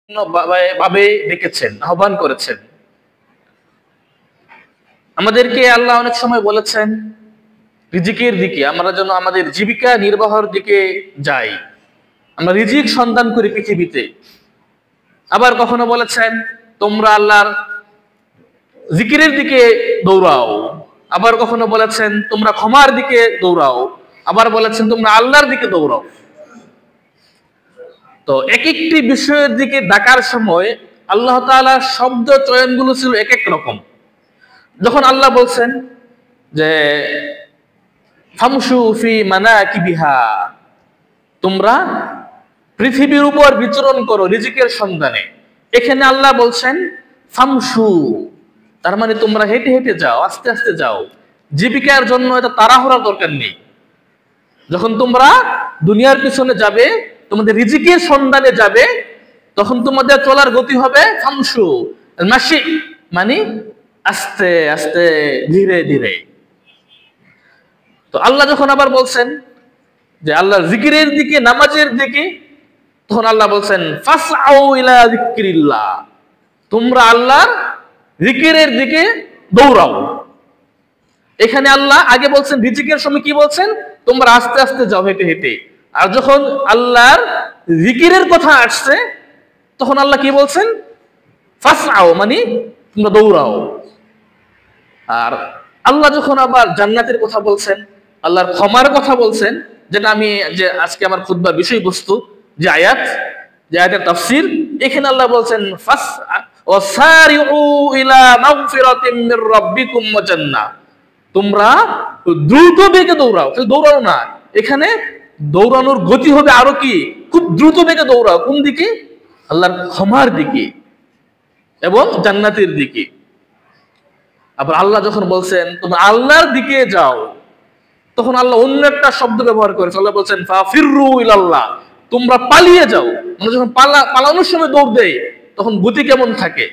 ভাবে ডেকেছেন, আহ্বান করেছেন। আমাদেরকে আল্লাহ অনেক সময় বলেছেন রিজিকের দিকে, আমরা যেন আমাদের জীবিকা নির্বাহের দিকে যাই, আমরা রিজিক সন্ধান করি পৃথিবীতে। আবার কখনো বলেছেন তোমরা আল্লাহর জিকিরের দিকে দৌড়াও, আবার কখনো বলেছেন তোমরা ক্ষমার দিকে দৌড়াও, আবার বলেছেন তোমরা আল্লাহর দিকে দৌড়াও। তো এক একটি বিষয়ের দিকে ডাকার সময় আল্লাহ তাআলার শব্দ চয়নগুলো ছিল এক এক রকম। যখন আল্লাহ বলছেন যে ফামশু ফি মানাকিবিহা, তোমরা পৃথিবীর উপর বিচরণ করো রিজিকের সন্ধানে, এখানে আল্লাহ বলছেন ফামশু, তার মানে তোমরা হেঁটে হেঁটে যাও, আস্তে আস্তে যাও, জীবিকার জন্য এটা তাড়াহুড়ার দরকার নেই। যখন তোমরা দুনিয়ার পিছনে যাবে, তোমাদের রিজিকের সন্ধানে যাবে, তখন তোমাদের চলার গতি হবে ফামশু, মাসি মানে আস্তে আস্তে, ধীরে ধীরে। তো আল্লাহ যখন আবার বলছেন যে আল্লাহ জিকিরের দিকে, নামাজের দিকে, তখন আল্লাহ বলছেন ফাসআউ ইলা যিকরিল্লাহ, তোমরা আল্লাহর জিকিরের দিকে দৌড়াও। এখানে আল্লাহ আগে বলছেন রিজিকের সময় কি বলছেন, তোমরা আস্তে আস্তে যাও, হেঁটে হেঁটে। আর যখন আল্লাহর জিকিরের কথা আসছে তখন আল্লাহ কি বলছেন ফাসআউ মানে তোমরা দৌড়াও। আর আল্লাহ যখন আবার জান্নাতের কথা বলছেন, আল্লাহর ক্ষমার কথা বলছেন, যেটা আমি যে আজকে আমার খুতবার বিষয়বস্তু, যে আয়াত, যে আয়াতের তাফসীর, এখানে আল্লাহ বলছেন ওয়াসারিউ ইলা মাগফিরাতিম মির রাব্বিকুম ওয়া জান্নাহ, তোমরা দ্রুত বেগে দৌড়াও। দৌড়াও না, এখানে দৌড়ানোর গতি হবে আরো কি, খুব দ্রুত বেগে দৌড়াও। কোন দিকে? আল্লাহর ক্ষমার দিকে এবং জান্নাতের দিকে। আবার আল্লাহ যখন বলছেন তোমরা আল্লাহর দিকে যাও, তখন আল্লাহ অন্য একটা শব্দ ব্যবহার করেছে। আল্লাহ বলছেন ফাফিরু ইলাল্লাহ, তোমরা পালিয়ে যাও। মানে যখন পালানোর সময় দৌড় দেয় তখন গতি কেমন থাকে,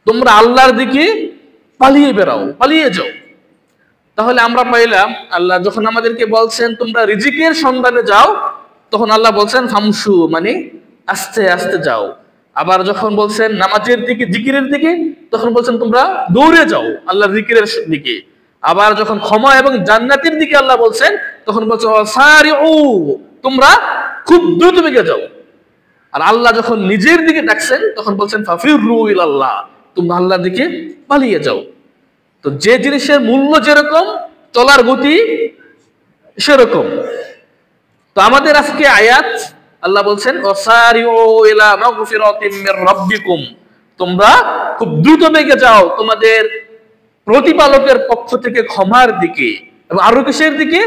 তোমরা আল্লাহর দিকে পালিয়ে বেরাও, পালিয়ে যাও। তাহলে আমরা পাইলাম আল্লাহ যখন আমাদেরকে বলছেন তোমরা রিজিকের সন্ধানে যাও, তখন আল্লাহ বলছেন ফামশু মানে আস্তে আস্তে যাও। আবার যখন বলছেন নামাজের দিকে, জিকিরের দিকে, তখন বলছেন তোমরা দৌড়ে যাও আল্লাহর জিকিরের দিকে। আবার যখন ক্ষমা এবং জান্নাতের দিকে আল্লাহ বলছেন, তখন বলছেন সারিউ, তোমরা খুব দ্রুত বেগে যাও। আর আল্লাহ যখন নিজের দিকে ডাকছেন তখন বলছেন ফাফিরু ইলাল্লাহ, তোমরা আল্লাহর দিকে পালিয়ে যাও। তো যে জিনিসের মূল্য যেরকম, চলার গতি সেরকম। তো আমাদের আজকে আয়াত আল্লাহ বলছেন ওয়াসারিউ ইলা মাগফিরাতিম মির রাব্বিকুম, তোমরা খুব দ্রুত বেগে যাও তোমাদের প্রতিপালকের পক্ষ থেকে ক্ষমার দিকে। এবং আরো কিসের দিকে?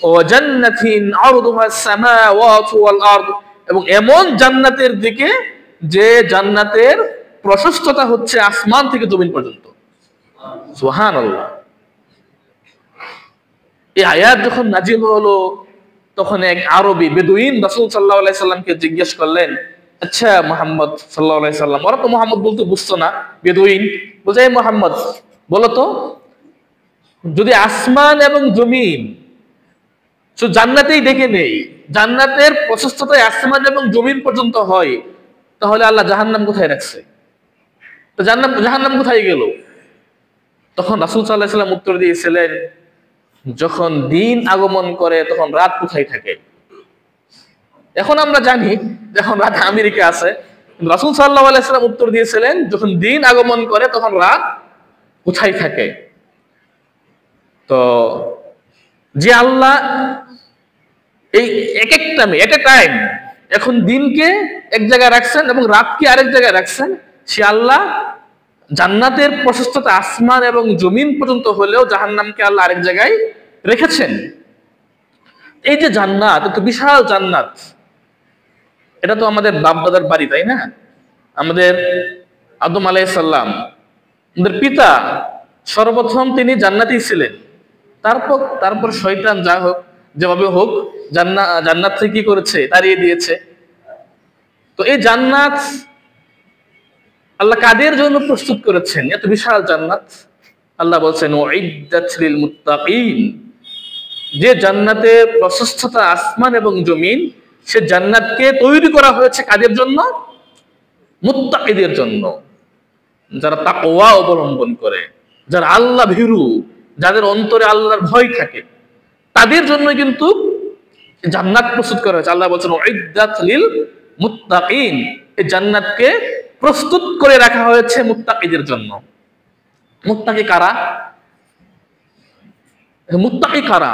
ওয়া জান্নাতিন আরদুহাস সামাওয়াতু ওয়াল আরদ, এবং এমন জান্নাতের দিকে যে জান্নাতের প্রশস্ততা হচ্ছে আসমান থেকে জমিন পর্যন্ত। সুবহানাল্লাহ। এই আয়াত যখন নাজিল হলো তখন এক আরবি বেদুইন রাসূল সাল্লাল্লাহু আলাইহি সাল্লামকে জিজ্ঞেস করলেন, আচ্ছা মুহাম্মদ সাল্লাল্লাহু আলাইহি সাল্লাম, ওরা তো মুহাম্মদ বলতে বুঝতো না, বেদুইন বলছে এই মুহাম্মদ বলো তো, যদি আসমান এবং জমিন শুধু জান্নাতেই ডেকে নেই, জান্নাতের প্রশস্ততায় আসমান এবং জমিন পর্যন্ত হয়, তাহলে আল্লাহ জাহান্নাম কোথায় রাখছে? তো জাহান্নাম কোথায় গেল? তখন রাসূল সাল্লাল্লাহু আলাইহি সাল্লাম উত্তর দিয়েছিলেন, যখন দিন আগমন করে তখন রাত কোথায় থাকে? এখন আমরা জানি যখন রাত আমেরিকা আছে, রাসূল সাল্লাল্লাহু আলাইহি সাল্লাম উত্তর দিয়েছিলেন যখন দিন আগমন করে তখন রাত কোথায় থাকে। তো যে আল্লাহ এই এক একটা এট এ টাইম এখন দিনকে এক জায়গায় রাখছেন এবং রাতকে আরেক জায়গায় রাখছেন, সে আল্লাহ জান্নাতের প্রশস্ততা আসমান এবং জমিন পর্যন্ত হলেও জাহান্নামকে আল্লাহ আরেক জায়গায় রেখেছেন। এই যে জান্নাত, এত বিশাল জান্নাত, এটা তো আমাদের বাপ-দাদার বাড়ি, তাই না? আমাদের আদম আলাইহিস সালাম, আমাদের পিতা, সর্বপ্রথম তিনি জান্নাতেই ছিলেন। তারপর শয়তান যা হোক, যেভাবে হোক, জান্নাত থেকে কি করেছে? তাড়িয়ে দিয়েছে। তো এই জান্নাত আল্লাহ কাদের জন্য প্রস্তুত করেছেন? এত বিশাল জান্নাত আল্লাহ বলছেন উইদ্দাত লিল মুত্তাকিন, যে জান্নাতের প্রশস্ততা আসমান এবং জমিন, সে জান্নাতকে তৈরি করা হয়েছে কাদের জন্য? মুত্তাকিদের জন্য, যারা তাকওয়া অবলম্বন করে, যারা আল্লাহ ভীরু, যাদের অন্তরে আল্লাহর ভয় থাকে, তাদের জন্য কিন্তু জান্নাত প্রস্তুত করা হয়েছে। আল্লাহ বলছেন উইদ্দাত লিল মুত্তাকিন, এই জান্নাতকে প্রস্তুত করে রাখা হয়েছে মুত্তাকিদের জন্য। মুত্তাকি কারা? মুত্তাকি কারা?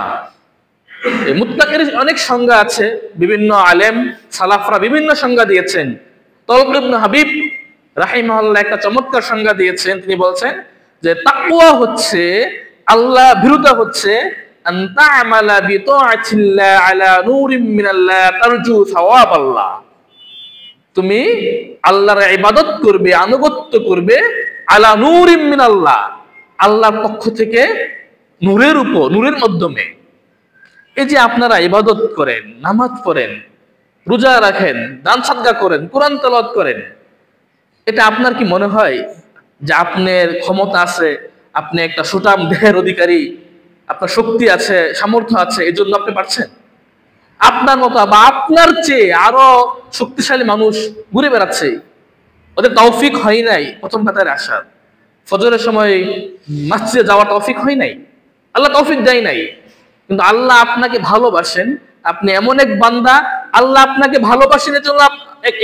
এই মুত্তাকির অনেক সংজ্ঞা আছে, বিভিন্ন আলেম সালাফরা বিভিন্ন সংজ্ঞা দিয়েছেন। তলব ইবনে হাবিব রাহিমাহুল্লাহ একটা চমৎকার সংজ্ঞা দিয়েছেন। তিনি বলছেন যে তাকওয়া হচ্ছে, আল্লাহ ভীরুতা হচ্ছে আন তা'মালা বিতাআতিল্লাহ আলা নূরিম মিনাল্লাহ তারজু সাওয়াবাল্লাহ, তুমি আল্লাহর ইবাদত করবে, আনুগত্য করবে, আলা নূরিম মিনাল্লাহ, আল্লাহর পক্ষ থেকে নূরের উপর, নূরের মাধ্যমে। এই যে আপনারা ইবাদত করেন, নামাজ পড়েন, রোজা রাখেন, দান সাদকা করেন, কোরআন তেলাওয়াত করেন, এটা আপনার কি মনে হয় যে আপনার ক্ষমতা আছে, আপনি একটা সুঠাম দেহের অধিকারী, আপনার শক্তি আছে, সামর্থ্য আছে, এই জন্য আপনি পারছেন? আপনার মতো বা আপনার চেয়ে আরো শক্তিশালী মানুষ ঘুরে বেড়াচ্ছে, ওদের তৌফিক হয় নাই প্রথম কাতারে আসার, ফজরের সময় মসজিদে যাওয়ার তৌফিক হয় নাই, আল্লাহ তৌফিক দেয় নাই। কিন্তু আল্লাহ আপনাকে ভালোবাসেন, আপনি এমন এক বান্দা, আল্লাহ আপনাকে ভালোবাসেন, এর জন্য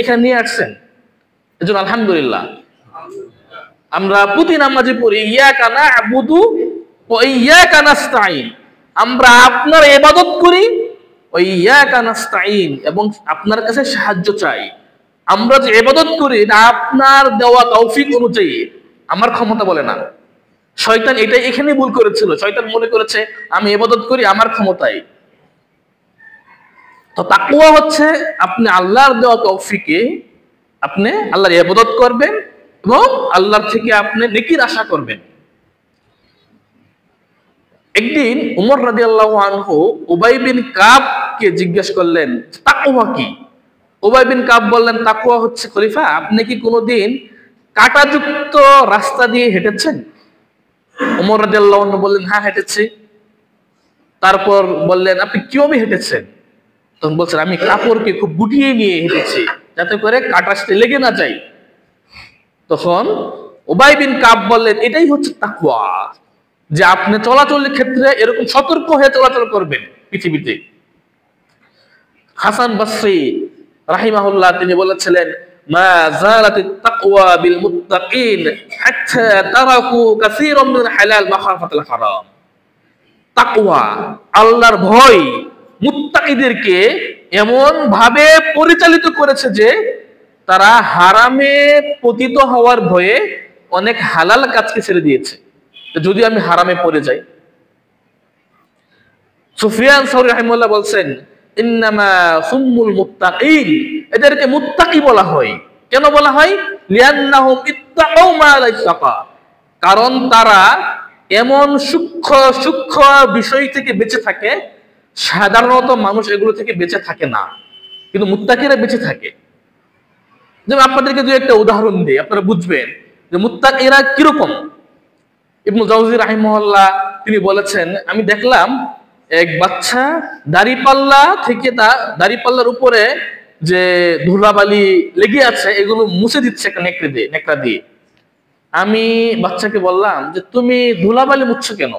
এখানে নিয়ে আসছেন। এজন্য আলহামদুলিল্লাহ। আমরা প্রতি নামাজে পড়ি ইয়াকা না'বুদু ওয়া ইয়াকা নাস্তাঈন, আমরা আপনার ইবাদত করি, ওয়া ইয়াকা নাস্তাঈন, এবং আপনার কাছে সাহায্য চাই। আমরা যে ইবাদত করি এটা আপনার দেওয়া তৌফিক অনুযায়ী, আমার ক্ষমতা বলে না। শয়তান এটাই এখানে ভুল করেছিল, শয়তান মনে করেছে আমি ইবাদত করি আমার ক্ষমতায়। তো তাকওয়া হচ্ছে আপনি আল্লাহর দেওয়া তৌফিকে আপনি আল্লাহর ইবাদত করবেন এবং আল্লাহর থেকে আপনি নেকির আশা করবেন। একদিন উমর রাদিয়াল্লাহু আনহু উবাই বিন কাবকে জিজ্ঞেস করলেন তাকওয়া কি? উবাই বিন কাব বললেন তাকওয়া হচ্ছে, খলিফা আপনি কি কোনোদিন কাঁটাযুক্ত রাস্তা দিয়ে হেঁটেছেন? উমর রাদিয়াল্লাহু আনহু বললেন হ্যাঁ হেঁটেছি। তারপর বললেন আপনি কিভাবে হেঁটেছেন? তখন বলছেন আমি কাপড়কে খুব গুটিয়ে নিয়ে হেঁটেছি যাতে করে কাঁটা লেগে না যায়। তখন উবাই বিন কাব বললেন এটাই হচ্ছে তাকওয়া, যে আপনি চলাচলের ক্ষেত্রে এরকম সতর্ক হয়ে চলাচল করবেন পৃথিবীতে। হাসান বসরি রাহিমাহুল্লাহ তিনি বলেছিলেন মা যালাতিত তাকওয়া বিল মুত্তাকিন হাত্তা তারাকু কাসীরাম মিনাল হালাল মাখাফাতাল হারাম। তাকওয়া আল্লাহর ভয় মুত্তাকিদেরকে এমন ভাবে পরিচালিত করেছে যে তারা হারামে পতিত হওয়ার ভয়ে অনেক হালাল কাজকে ছেড়ে দিয়েছে। যদি আমি হারামে পড়ে যাই, সুফিয়ান সাউরি রাহিমাহুল্লাহ বলছেন ইন্নামা সুম্মুল মুত্তাকিন, এদেরকে মুত্তাকি বলা হয়। কেন বলা হয়? লিআন্নাহুম ইত্তাকাউ মা লা ইত্তাকা, কারণ তারা এমন সূক্ষ্ম সূক্ষ্ম বিষয় থেকে বেঁচে থাকে সাধারণত মানুষ এগুলো থেকে বেঁচে থাকে না, কিন্তু মুত্তাকিরা বেঁচে থাকে। যেমন আপনাদেরকে দুই একটা উদাহরণ দিই, আপনারা বুঝবেন যে মুত্তাকিরা কিরকম। ইবনে জাওজি রাহিমাহুল্লাহ তিনি বলেছেন আমি দেখলাম এক বাচ্চা দাড়িপাল্লা থেকে দাড়িপাল্লার উপরে যে ধুলাবালি লেগে আছে এগুলো মুছে দিচ্ছে একটা নেকড়া দিয়ে। আমি বাচ্চাকে বললাম যে তুমি ধুলাবালি মুছছো কেন?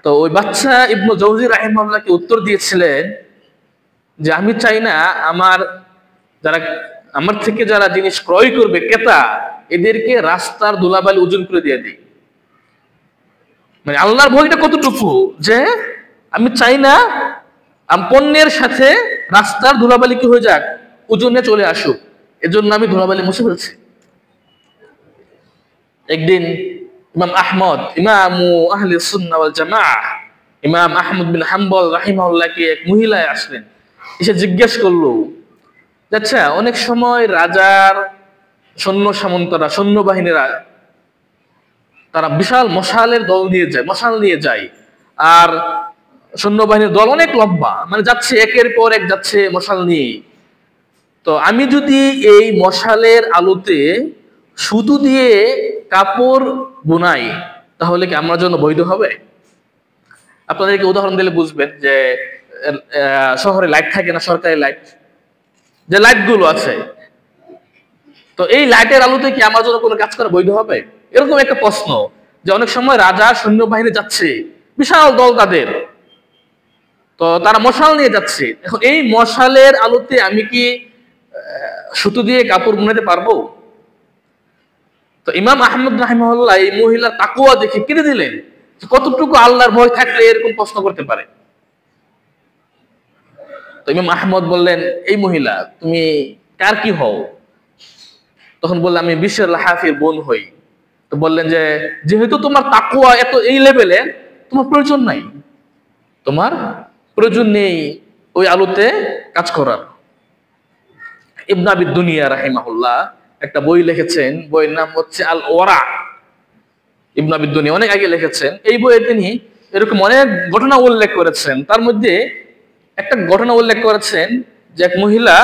তো ওই বাচ্চা ইবনে জাওজি রাহিমাহুল্লাহকে উত্তর দিয়েছিলেন যে আমি চাই না আমার থেকে যারা জিনিস ক্রয় করবে ক্রেতা, এদেরকে রাস্তার ধুলাবালি ওজন করে দিয়ে দিই। মানে আল্লাহর ভয়টা কতটুকু যে আমি চাই না পণ্যের সাথে রাস্তার ধুলাবালি কি হয়ে যাক, ওজনে চলে আসুক, এজন্য আমি ধুলাবালি মুছে ফেলছি। একদিন ইমাম আহমদ, ইমামু আহলে সুন্নাহ ওয়াল জামাআহ, ইমাম আহমদ বিন হাম্বল রাহিমাহুল্লাহকে এক মহিলায় আসলেন, এসে জিজ্ঞেস করলো আচ্ছা অনেক সময় রাজার সৈন্য সামন্তরা, সৈন্যবাহিনীরা তারা বিশাল মশাল নিয়ে যায়, আর সৈন্যবাহিনীর দল অনেক লম্বা, মানে যাচ্ছে একের পর এক যাচ্ছে মশাল নিয়ে। তো আমি যদি এই মশালের আলোতে সুতো দিয়ে কাপড় বোনাই তাহলে কি আমার জন্য বৈধ হবে? আপনাদেরকে উদাহরণ দিলে বুঝবেন যে শহরে লাইট থাকে না, সরকারি লাইট, যে লাইট গুলো আছে তো এই লাইটের আলোতে কি আমার জন্য কোনো কাজ করা বৈধ হবে? এরকম একটা প্রশ্ন, যে অনেক সময় রাজা সৈন্যবাহিনী যাচ্ছে, বিশাল দল তাদের, তো তারা মশাল নিয়ে যাচ্ছে। এখন এই মশালের আলোতে আমি কি সুতো দিয়ে কাপড় বুনাতে পারবো? তো ইমাম আহমদ রাহিমাহুল্লাহ এই মহিলার তাকওয়া দেখে কেঁদে দিলেন, কতটুকু আল্লাহর ভয় থাকলে এরকম প্রশ্ন করতে পারে। তো ইমাম আহমদ বললেন, এই মহিলা তুমি কার কি হও? তখন বললেন, আমি বিশর লাহাফির বোন হই। তো বললেন যে যেহেতু তোমার তাকওয়া এত এই লেভেলে, তোমার প্রয়োজন নাই, তোমার প্রয়োজন নেই ওই আলোতে কাজ করার। ইবনে আবি দুনিয়া রাহিমাহুল্লাহ একটা বই লিখেছেন, বইয়ের নাম হচ্ছে আল ওয়ারা। ইবনে আবি দুনিয়া অনেক আগে লিখেছেন। এই বইয়ে তিনি এরকম অনেক ঘটনা উল্লেখ করেছেন। তার মধ্যে একটা ঘটনা উল্লেখ করেছেন যে এক মহিলা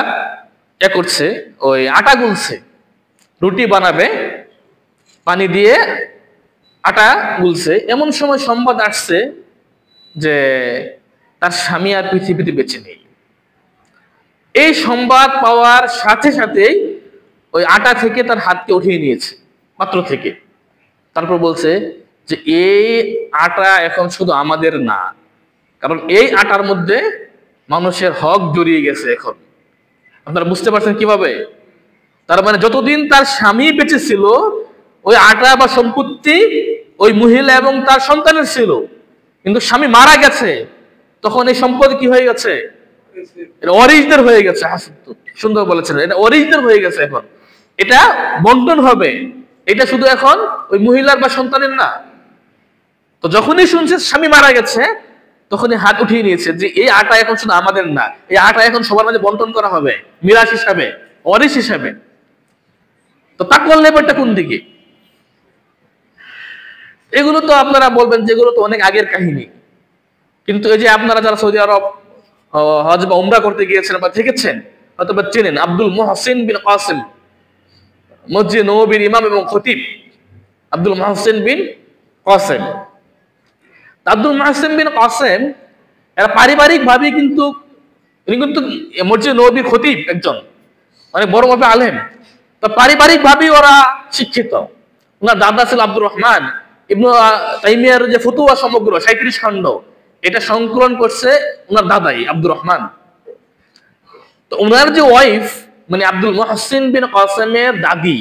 করছে, ওই আটা গুলছে, রুটি বানাবে, পানি দিয়ে আটা গুলছে। এমন সময় সংবাদ আসছে যে তার স্বামী আর পৃথিবীতে বেঁচে নেই। এই সংবাদ পাওয়ার সাথে সাথেই ওই আটা থেকে তার হাতকে উঠিয়ে নিয়েছে, পাত্র থেকে। তারপর বলছে যে এই আটা এখন শুধু আমাদের না, কারণ এই আটার মধ্যে মানুষের হক জড়িয়ে গেছে। এখন আপনারা বুঝতে পারছেন কিভাবে? তার মানে যতদিন তার স্বামী বেঁচে ছিল, ওই আটা বা সম্পত্তি ওই মহিলা এবং তার সন্তানের ছিল, কিন্তু স্বামী মারা গেছে, তখন এই সম্পদ কি হয়ে গেছে? এটা অরিজিনাল হয়ে গেছে। সুন্দর বলেছেন, এটা অরিজিনাল হয়ে গেছে। এখন এটা বন্টন হবে, এটা শুধু এখন ওই মহিলার বা সন্তানের না। তো যখনই শুনছে স্বামী মারা গেছে, তখনই হাত উঠিয়ে নিয়েছে যে এই আটা এখন শুধু আমাদের না, এই আটা এখন সবার মাঝে বন্টন করা হবে, মিরাস হিসাবে, ওয়ারিশ হিসাবে। তো তাকওয়ার লেভেলটা কোন দিকে? এগুলো তো আপনারা বলবেন যেগুলো তো অনেক আগের কাহিনী, কিন্তু এই যে আপনারা যারা সৌদি আরব হজ বা উমরা করতে গিয়েছেন বা থেকেছেন, অথবা চেনেন আব্দুল মুহসিন বিন কাসিম, মসজিদ নববীর ইমাম এবং খতিব আব্দুল মুহসিন বিন কাসিম। আব্দুল মুহসিন বিন কাসিম এরা পারিবারিক ভাবে কিন্তু মসজিদ নববীর খতিব, একজন অনেক বড় ভাবে আলেম। তো পারিবারিক ভাবে ওরা শিক্ষিত। ওনার দাদা ছিল আব্দুর রহমান। ইবনে তাইমিয়ার যে ফতুয়া সমগ্র 37 খণ্ড, এটা সংকলন করছে ওনার দাদাই আব্দুর রহমান। তো ওনার যে ওয়াইফ, মানে আব্দুল মুহসিন বিন কাসিমের দাদি,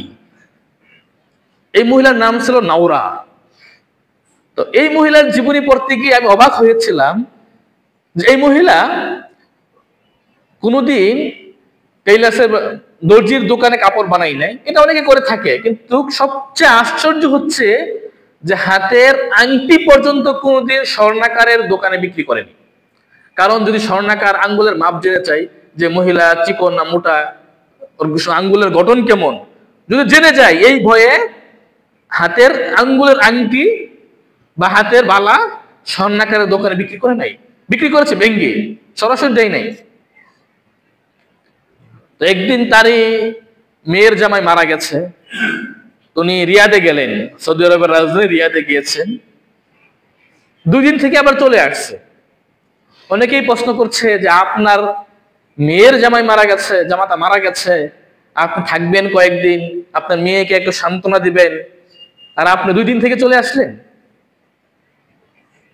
এই মহিলার নাম ছিল নাওরা। তো এই মহিলার জীবনী পড়তে গিয়ে আমি অবাক হয়েছিলাম যে এই মহিলা কোনোদিন টেইলার্সের দর্জির দোকানে কাপড় বানাই নাই, এটা অনেকে করে থাকে, কিন্তু সবচেয়ে আশ্চর্য হচ্ছে যে হাতের আংটি পর্যন্ত কোনোদিন স্বর্ণাকারের দোকানে বিক্রি করেনি। কারণ যদি স্বর্ণাকার আঙ্গুলের মাপ জেনে চাই, যে মহিলা চিকন না মোটা, ওর আঙ্গুলের গঠন কেমন, যদি জেনে যায়, এই ভয়ে হাতের আঙ্গুলের আংটি বা হাতের বালা স্বর্ণাকারের দোকানে বিক্রি করে নাই। বিক্রি করেছে ভেঙ্গে, সরাসরি দেয় নাই। তো একদিন তারই মেয়ের জামাই মারা গেছে, উনি রিয়াদে গেলেন, সৌদি আরবের রাজধানী রিয়াদে গিয়েছেন। 2 দিন থেকে আবার চলে আসছে। অনেকেই প্রশ্ন করছে যে আপনার মেয়ের জামাই মারা গেছে, জামাতা মারা গেছে, আপনি থাকবেন কয়েকদিন, আপনার মেয়েকে একটু সান্ত্বনা দিবেন, আর আপনি 2 দিন থেকে চলে আসলেন।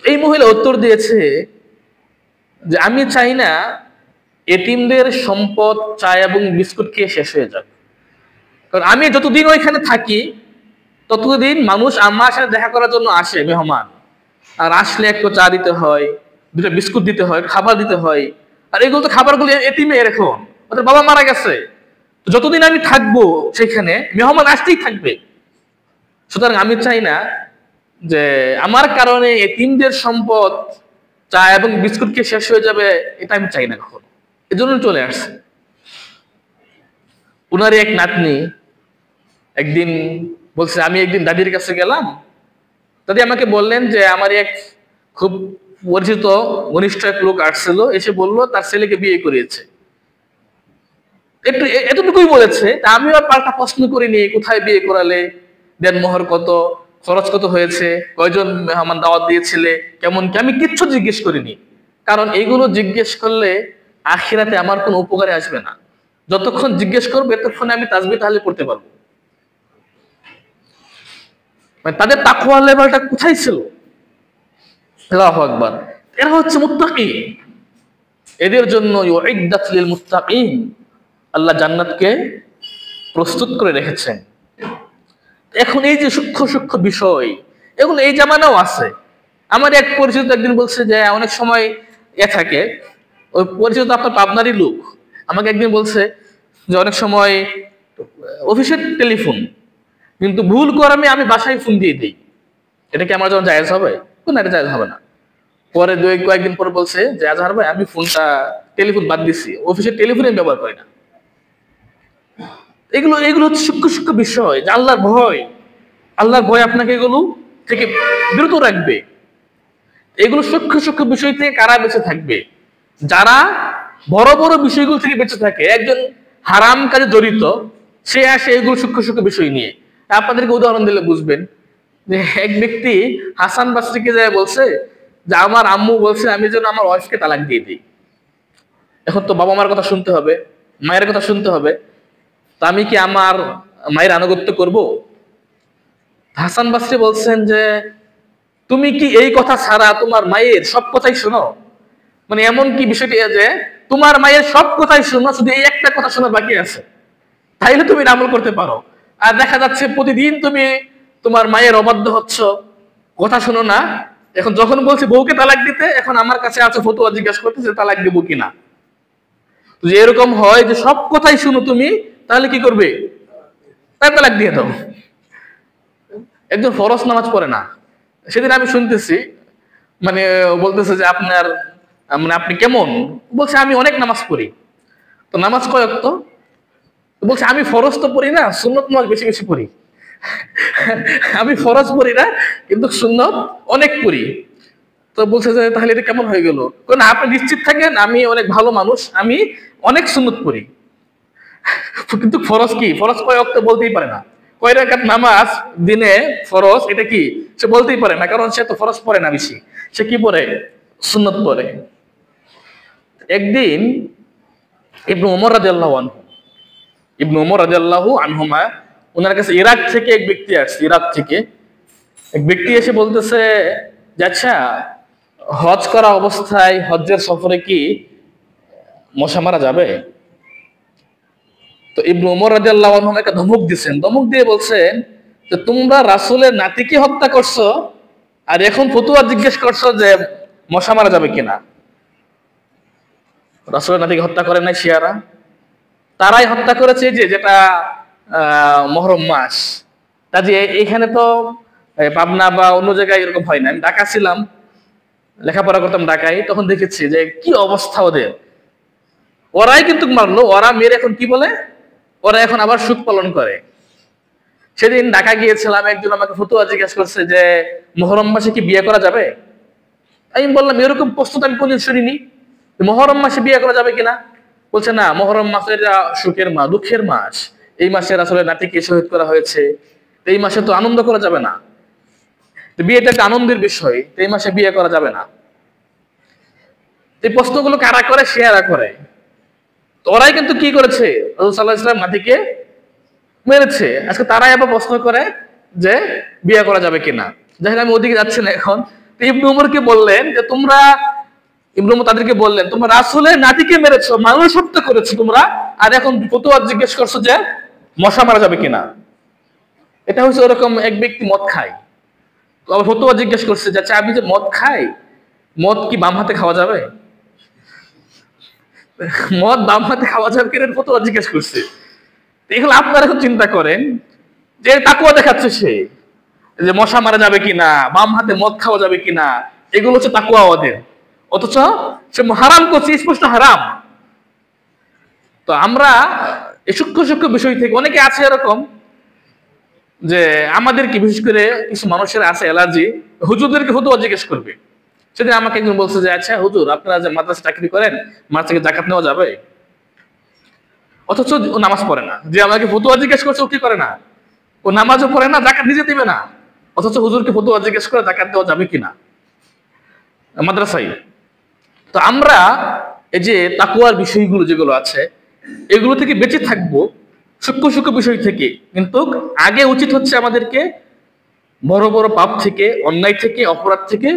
এই মহিলা উত্তর দিয়েছে যে আমি চাই না এতিমদের সম্পদ চা এবং বিস্কুট খেয়ে শেষ হয়ে যাবে, কারণ আমি যতদিন ওইখানে থাকি ততদিন মানুষ আমার সাথে দেখা করার জন্য আসে, মেহমান, আর আসলে একটু চা দিতে হয়, 2টা বিস্কুট দিতে হয়, খাবার দিতে হয়। আর এগুলো তো খাবারগুলো এতিমে এখন, ওদের বাবা মারা গেছে, যতদিন আমি থাকবো সেখানে মেহমান আসতেই থাকবে। সুতরাং আমি চাই না যে আমার কারণে এতিমদের সম্পদ চা এবং বিস্কুট খেয়ে শেষ হয়ে যাবে, এটা আমি চাই না কখনো। এজন্য চলে আসছে। উনারই এক নাতনি একদিন বলছে, আমি একদিন দাদির কাছে গেলাম, দাদি আমাকে বললেন যে আমার এক খুব পরিচিত ঘনিষ্ঠ এক লোক আসছিল, এসে বললো তার ছেলেকে বিয়ে করিয়েছে। একটু এতটুকুই বলেছে। আমি আর পাল্টা প্রশ্ন করিনি, কোথায় বিয়ে করালে, দেনমোহর কত, খরচ কত হয়েছে, কয়জন মেহমান দাওয়াত দিয়েছিলে, কেমন কি, আমি কিচ্ছু জিজ্ঞেস করিনি। কারণ এইগুলো জিজ্ঞেস করলে আখিরাতে আমার কোনো উপকারে আসবে না। যতক্ষণ জিজ্ঞেস করবে ততক্ষণে আমি তাসবিহ তাহলিল পড়তে পারবো। মানে তাদের তাকওয়ার লেভেলটা কোথায় ছিল? আল্লাহু আকবার। এরা হচ্ছে মুত্তাকি। এদের জন্য ইউইদ্দাত লিল মুত্তাকিন, আল্লাহ জান্নাতকে প্রস্তুত করে রেখেছেন। এখন এই যে সূক্ষ্ম সূক্ষ্ম বিষয়, এগুলো এই জামানাও আছে। আমার এক পরিচিত একদিন বলছে যে অনেক সময় থাকে, ওই পরিচিত আপনার পাবনারই লোক আমাকে একদিন বলছে যে অনেক সময় অফিসের টেলিফোন কিন্তু ভুল করে আমি বাসায় ফোন দিয়ে দিই, এটা কি আমার জন্য জায়েজ হবে? না, এটা জায়েজ হবে না। পরে কয়েকদিন পরে বলছে যে আজহার ভাই, আমি ফোনটা টেলিফোন বাদ দিচ্ছি, অফিসের টেলিফোনে ব্যবহার করি না। এগুলো হচ্ছে সূক্ষ্ম সূক্ষ্ম বিষয়, যে আল্লাহর ভয়। আল্লাহর ভয় আপনাকে এগুলো থেকে বিরত রাখবে। এগুলো সূক্ষ্ম সূক্ষ্ম বিষয় থেকে কারা বেঁচে থাকবে? যারা বড় বড় বিষয়গুলো থেকে বেঁচে থাকে। একজন হারাম কাজে জড়িত, সে আসে এগুলো সূক্ষ্ম সূক্ষ্ম বিষয় নিয়ে। আপনাদেরকে উদাহরণ দিলে বুঝবেন যে এক ব্যক্তি হাসান বাসরীকে যায় বলছে যে আমার আম্মু বলছে আমি যেন আমার ওয়াইফকে তালাক দিয়ে দিই। এখন তো বাবা মার কথা শুনতে হবে, মায়ের কথা শুনতে হবে, তা আমি কি আমার মায়ের আনুগত্য করব? হাসান বাসরী বলছেন যে তুমি কি এই কথা ছাড়া তোমার মায়ের সব কথাই শোনো? মানে এমন কি বিষয়টি যে তোমার মায়ের সব কথাই শোনো, শুধু এই একটা কথা শোনা বাকি আছে, তাইলে তুমি আমল করতে পারো। আর দেখা যাচ্ছে প্রতিদিন তুমি তোমার মায়ের অবাধ্য হচ্ছ, কথা শোনো না। এখন যখন বলছি বউকে তালাক দিতে, এখন আমার কাছে আছে ফতোয়া জিজ্ঞাসা করতেছে তালাক দিব কিনা। যে এরকম হয় যে সব কথাই শুনো তুমি, তাহলে কি করবে? তালাক দিয়ে দাও। একজন ফরজ নামাজ পড়ে না, সেদিন আমি শুনতেছি, মানে বলতেছে যে আপনার মানে আপনি কেমন? বলছে আমি অনেক নামাজ পড়ি। তো নামাজ কয় ওয়াক্ত? বলছে আমি ফরজ তো পড়ি না, সুন্নত নামাজ বেশি বেশি পড়ি। আমি ফরজ পড়ি না কিন্তু সুন্নত অনেক পড়ি। তো বলছে যে তাহলে এটা কেমন হয়ে গেল? না, আপনি নিশ্চিত থাকেন আমি অনেক ভালো মানুষ, আমি অনেক সুন্নত পড়ি। কিন্তু ফরজ কি? ফরজ কয় ওয়াক্ত বলতেই পারে না। কয় রাকাত নামাজ দিনে ফরজ, এটা কি সে বলতেই পারে না, কারণ সে তো ফরজ পড়ে না বেশি। সে কি পড়ে? সুন্নত পড়ে। একদিন ইবনে ওমর রাদিয়াল্লাহু আনহু, ইবনে ওমর রাদিয়াল্লাহু আনহুমা, ওনার কাছে ইরাক থেকে এক ব্যক্তি আসছে। ইরাক থেকে এক ব্যক্তি এসে বলতেছে যে আচ্ছা, হজ করা অবস্থায় হজ্জের সফরে কি মশা মারা যাবে? তো ইবনে ওমর রাদিয়াল্লাহু আনহু একটা ধমক দিয়েছেন। ধমক দিয়ে বলছেন যে তোমরা রাসূলের নাতিকে হত্যা করছো, আর এখন ফতোয়া জিজ্ঞেস করছো যে মশা মারা যাবে কিনা। রাসূলের নাতিকে হত্যা করে নাই শিয়ারা, তারাই হত্যা করেছে যে যেটা মুহররম মাস। কাজে এখানে তো পাবনা বা অন্য জায়গায় এরকম হয় না। আমি ঢাকা ছিলাম, লেখাপড়া করতাম ঢাকায়, তখন দেখেছি যে কি অবস্থা ওদের। ওরাই কিন্তু মারলো, ওরা মেরে এখন কি বলে, ওরা এখন আবার সুখ পালন করে। সেদিন ঢাকা গিয়েছিলাম, একজন আমাকে ফতোয়া জিজ্ঞেস করছে যে মুহররম মাসে কি বিয়ে করা যাবে? আমি বললাম এরকম প্রশ্ন আমি কোনদিন শুনিনি, মুহররম মাসে বিয়ে করা যাবে কিনা। বলছে না, মুহররম মাসের সুখের মাস, দুঃখের মাস। এই মাসে রাসূলের নাতিকে শহীদ করা হয়েছে, এই মাসে তো আনন্দ করা যাবে না, বিয়েটা একটা আনন্দের বিষয়, এই মাসে বিয়ে করা যাবে না। এই প্রশ্নগুলো কারা করে? শেয়ারা করে। ওরাই কিন্তু কি করেছে? রাসূল সাল্লাল্লাহু আলাইহি ওয়াসাল্লাম নাতিকে মেরেছে। আজকে তারাই আবার প্রশ্ন করে যে বিয়ে করা যাবে কিনা। যাই হোক, আমি ওদিকে যাচ্ছি না এখন। ইবনে ওমরকে বললেন যে তোমরা, ইবনে ওমর তাদেরকে বললেন তোমরা রাসূলের নাতিকে মেরেছো, মানুষ হত্যা করেছো তোমরা, আর এখন ফতোয়া জিজ্ঞেস করছো যে মশা মারা যাবে কিনা। এটা হচ্ছে ওরকম এক ব্যক্তি মদ খায়, তো আবার ফতোয়া জিজ্ঞেস করছে যে আচ্ছা, আমি যে মদ খাই, মদ কি বাম হাতে খাওয়া যাবে? মদ বাম হাতে খাওয়া যাবে কিনা ফতোয়া জিজ্ঞেস করছে। এগুলো আপনারা এখন চিন্তা করেন যে তাকওয়া দেখাচ্ছে সে, যে মশা মারা যাবে কিনা, বাম হাতে মদ খাওয়া যাবে কিনা, এগুলো হচ্ছে তাকওয়া ওদের। অথচ সে হারাম করছে, স্পষ্ট হারাম। তো আমরা এই সূক্ষ্ম সূক্ষ্ম বিষয় থেকে, অনেকে আছে এরকম যে আমাদেরকে, বিশেষ করে কিছু মানুষের আছে অ্যালার্জি, হুজুরদেরকে ফতোয়া জিজ্ঞেস করবে। সেদিন আমাকে একজন বলছে যে আচ্ছা হুজুর, আপনারা যে মাদ্রাসা চাকরি করেন, মাদ্রাসা থেকে যাকাত নেওয়া যাবে? অথচ ও নামাজ পড়ে না। যে আমাকে ফতোয়া জিজ্ঞেস করছে ও কি করে না? ও নামাজও পড়ে না, যাকাত নিজে দিবে না, অথচ হুজুরকে ফতোয়া জিজ্ঞেস করে যাকাত দেওয়া যাবে কিনা মাদ্রাসায়। তো আমরা এই যে তাকওয়ার বিষয়গুলো যেগুলো আছে, এগুলো থেকে বেঁচে থাকবো, সূক্ষ্ম সূক্ষ্ম বিষয় থেকে। কিন্তু আগে উচিত হচ্ছে আমাদেরকে বড় বড় পাপ থেকে, অন্যায় থেকে, অপরাধ থেকে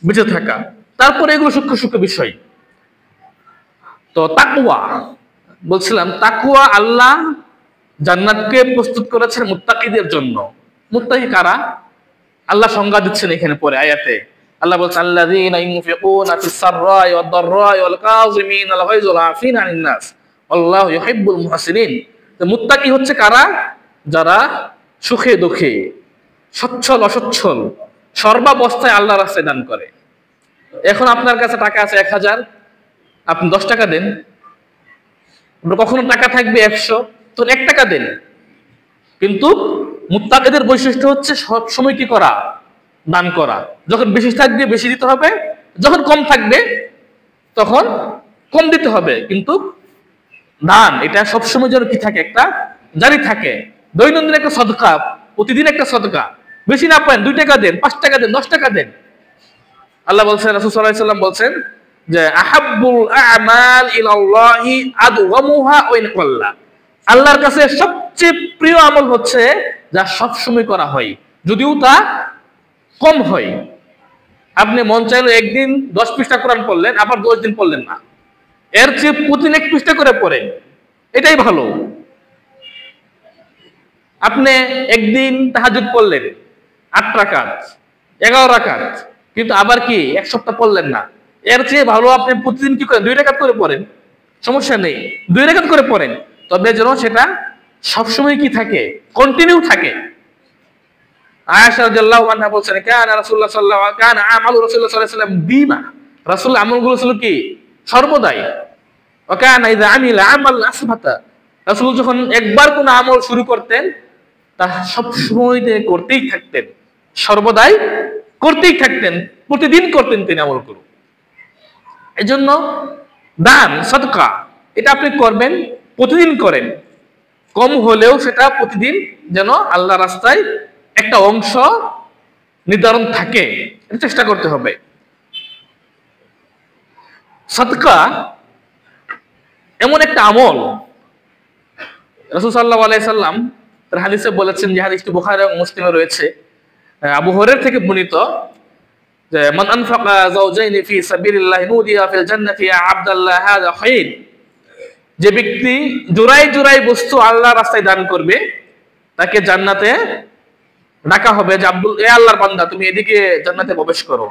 বেঁচে থাকা, তারপরে এগুলো সূক্ষ্ম সূক্ষ্ম বিষয়। তো তাকওয়া বলছিলাম, তাকওয়া আল্লাহ জান্নাতকে প্রস্তুত করেছেন মুত্তাকিদের জন্য। মুত্তাকি কারা? আল্লাহ সংজ্ঞা দিচ্ছেন এখানে পরে আয়াতে। আল্লাহ বলছেন আল্লাযীনা ইউনফিকুনা ফিস সাররাই ওয়াদ দাররাই ওয়াল কাযিমিনাল গায়জ ওয়াল আফিনা আনিন নাস আল্লাহু ইউহিব্বুল মুহসিনিন। তো মুত্তাকি হচ্ছে কারা? যারা সুখে দুঃখে, সচ্ছল অসচ্ছল, সর্বাবস্থায় আল্লাহর রাস্তায় দান করে। এখন আপনার কাছে টাকা আছে 1000, আপনি 10 টাকা দেন। কখনো টাকা থাকবে 100, তো 1 টাকা দেন। কিন্তু মুত্তাকিদের বৈশিষ্ট্য হচ্ছে সব সময় কি করা? দান করা। যখন বেশি থাকবে বেশি দিতে হবে, যখন কম থাকবে তখন কম দিতে হবে। কিন্তু দান এটা সবসময় যেন কি থাকে, একটা জারি থাকে। দৈনন্দিন একটা সদকা, প্রতিদিন একটা সদকা। বেশি না পান 2 টাকা দেন, 5 টাকা দেন, 10 টাকা দেন। আল্লাহ বলছেন, রাসূল সাল্লাল্লাহু আলাইহি ওয়াসাল্লাম বলছেন যে আহাব্বুল আ'মাল ইলাল্লাহি আদওয়ামুহা ওয়া ইন কাল্লা। আল্লাহর কাছে সবচেয়ে প্রিয় আমল হচ্ছে যা সব সময় করা হয়, যদিও তা কম হয়। আপনি মন চাইলো একদিন 10 পৃষ্ঠা কোরআন পড়লেন, আবার 10 দিন পড়লেন না। এর চেয়ে প্রতিদিন 1 পৃষ্ঠা করে পড়েন, এটাই ভালো। আপনি একদিন তাহাজ্জুদ পড়লেন 8 রাকাত, 11 রাকাত, কিন্তু আবার কি 1 সপ্তাহ পড়লেন না। এর চেয়ে ভালো আপনি প্রতিদিন কি করেন, 2 রাকাত করে পড়েন, সমস্যা নেই, 2 রাকাত করে পড়েন। তবে যেন সেটা সবসময় কি থাকে, কন্টিনিউ থাকে। আয়েশা রাদিয়াল্লাহু আনহা বলছেন কানা রাসূলুল্লাহ সাল্লাল্লাহু আলাইহি কানা আমালু রাসূলুল্লাহ সাল্লাল্লাহু আলাইহি ওয়াসাল্লাম দিমা। রাসূল আমলগুলো ছিল কি, সর্বদাই। ওয়া কানা ইযা আমিলা আমাল আসবাতা। রাসূল যখন একবার কোন আমল শুরু করতেন তা সব সময় তিনি করতেই থাকতেন, সর্বদাই করতেই থাকতেন, প্রতিদিন করতেন তিনি আমলগুলো। এজন্য দান সদকা এটা আপনি করবেন, প্রতিদিন করেন। কম হলেও সেটা প্রতিদিন যেন আল্লাহর রাস্তায় একটা অংশ নির্ধারণ থাকে, এটা চেষ্টা করতে হবে। সদকা এমন একটা আমল, রাসূল সাল্লাল্লাহু আলাইহি সাল্লাম তার হাদিসে বলেছেন, যে হাদিসটি বুখারী এবং মুসলিমে রয়েছে, আবু হুরায়রা থেকে বর্ণিত, যে মান আনফাকা যাওজাইনি ফি সাবিলিল্লাহ নুদিয়া ফিল জান্নাতি ইয়া আবদাল্লাহ হাযা খায়র। যে ব্যক্তি জোড়ায় জোড়ায় বস্তু আল্লাহর রাস্তায় দান করবে তাকে জান্নাতে ডাকা হবে যে আব্দুল, এ আল্লাহর বান্দা তুমি এদিকে জান্নাতে প্রবেশ করো।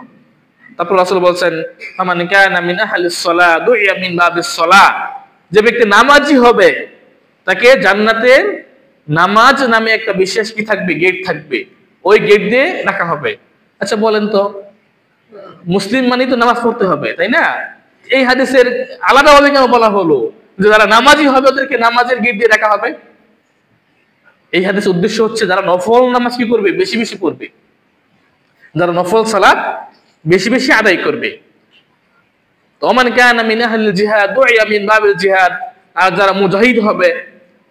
তারপর রাসূল বলছেন ফামান কানা মিন আহলিস সালাহ দুইয়া মিন বাবিস সালাহ। যে ব্যক্তি নামাজি হবে তাকে জান্নাতে নামাজ নামে একটা বিশেষ কি থাকবে, গেট থাকবে, ওই গেট দিয়ে ডাকা হবে। আচ্ছা বলেন তো, মুসলিম মানে তো নামাজ পড়তে হবে, তাই না? এই হাদিসের আলাদাভাবে কেন বলা হলো যে যারা নামাজি হবে ওদেরকে নামাজের গেট দিয়ে ডাকা হবে? এই হাদিসের উদ্দেশ্য হচ্ছে যারা নফল নামাজ কি করবে, বেশি বেশি পড়বে, যারা নফল সালাত বেশি বেশি আদায় করবে। ওমান কানা মিন আহলিল জিহাদ দুইয়া মিন বাবিল জিহাদ। আর যারা মুজাহিদ হবে,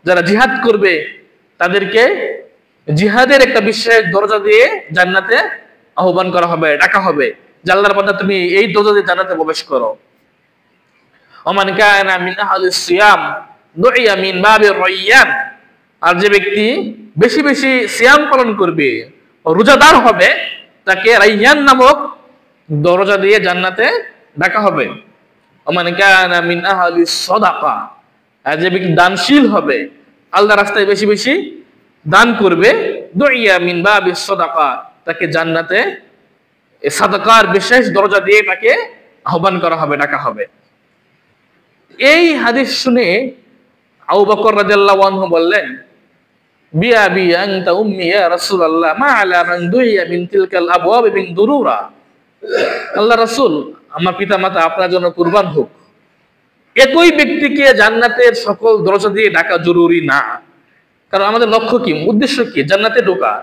যারা জিহাদ করবে, তাদেরকে জিহাদের একটা বিশেষ দরজা দিয়ে জান্নাতে আহ্বান করা হবে, ডাকা হবে যে আল্লাহর বান্দা তুমি এই দরজা দিয়ে জান্নাতে প্রবেশ করো। ওমান কানা মিন আহলিস সিয়াম দুইয়া মিন বাবির রায়্যান। আর যে ব্যক্তি বেশি বেশি সিয়াম পালন করবে, রোজাদার হবে, তাকে রায়্যান নামক দরজা দিয়ে জান্নাতে ডাকা হবে। ওমান কানা মিন আহলিস সাদাকা। আর যে ব্যক্তি দানশীল হবে, আল্লাহর রাস্তায় বেশি বেশি দান করবে, দুইয়া মিন বাবিস সাদাকা, তাকে জান্নাতে সাদাকার বিশেষ দরজা দিয়ে তাকে আহ্বান করা হবে, ডাকা হবে। এই হাদিস শুনে আবু বকর রাদিয়াল্লাহু আনহু বললেন বিআবি আনতা উম্মি ইয়া রাসূলুল্লাহ মা আলা মান দুইয়া মিন তিলকাল আবওয়াব মিন দুরুরা। আল্লাহ রাসূল, আমার পিতামাতা আপনার জন্য কুরবান হোক, একই ব্যক্তিকে জান্নাতের সকল দরজা দিয়ে ডাকা জরুরি না। কারণ আমাদের লক্ষ্য কি, উদ্দেশ্য কি? জান্নাতে ঢোকা।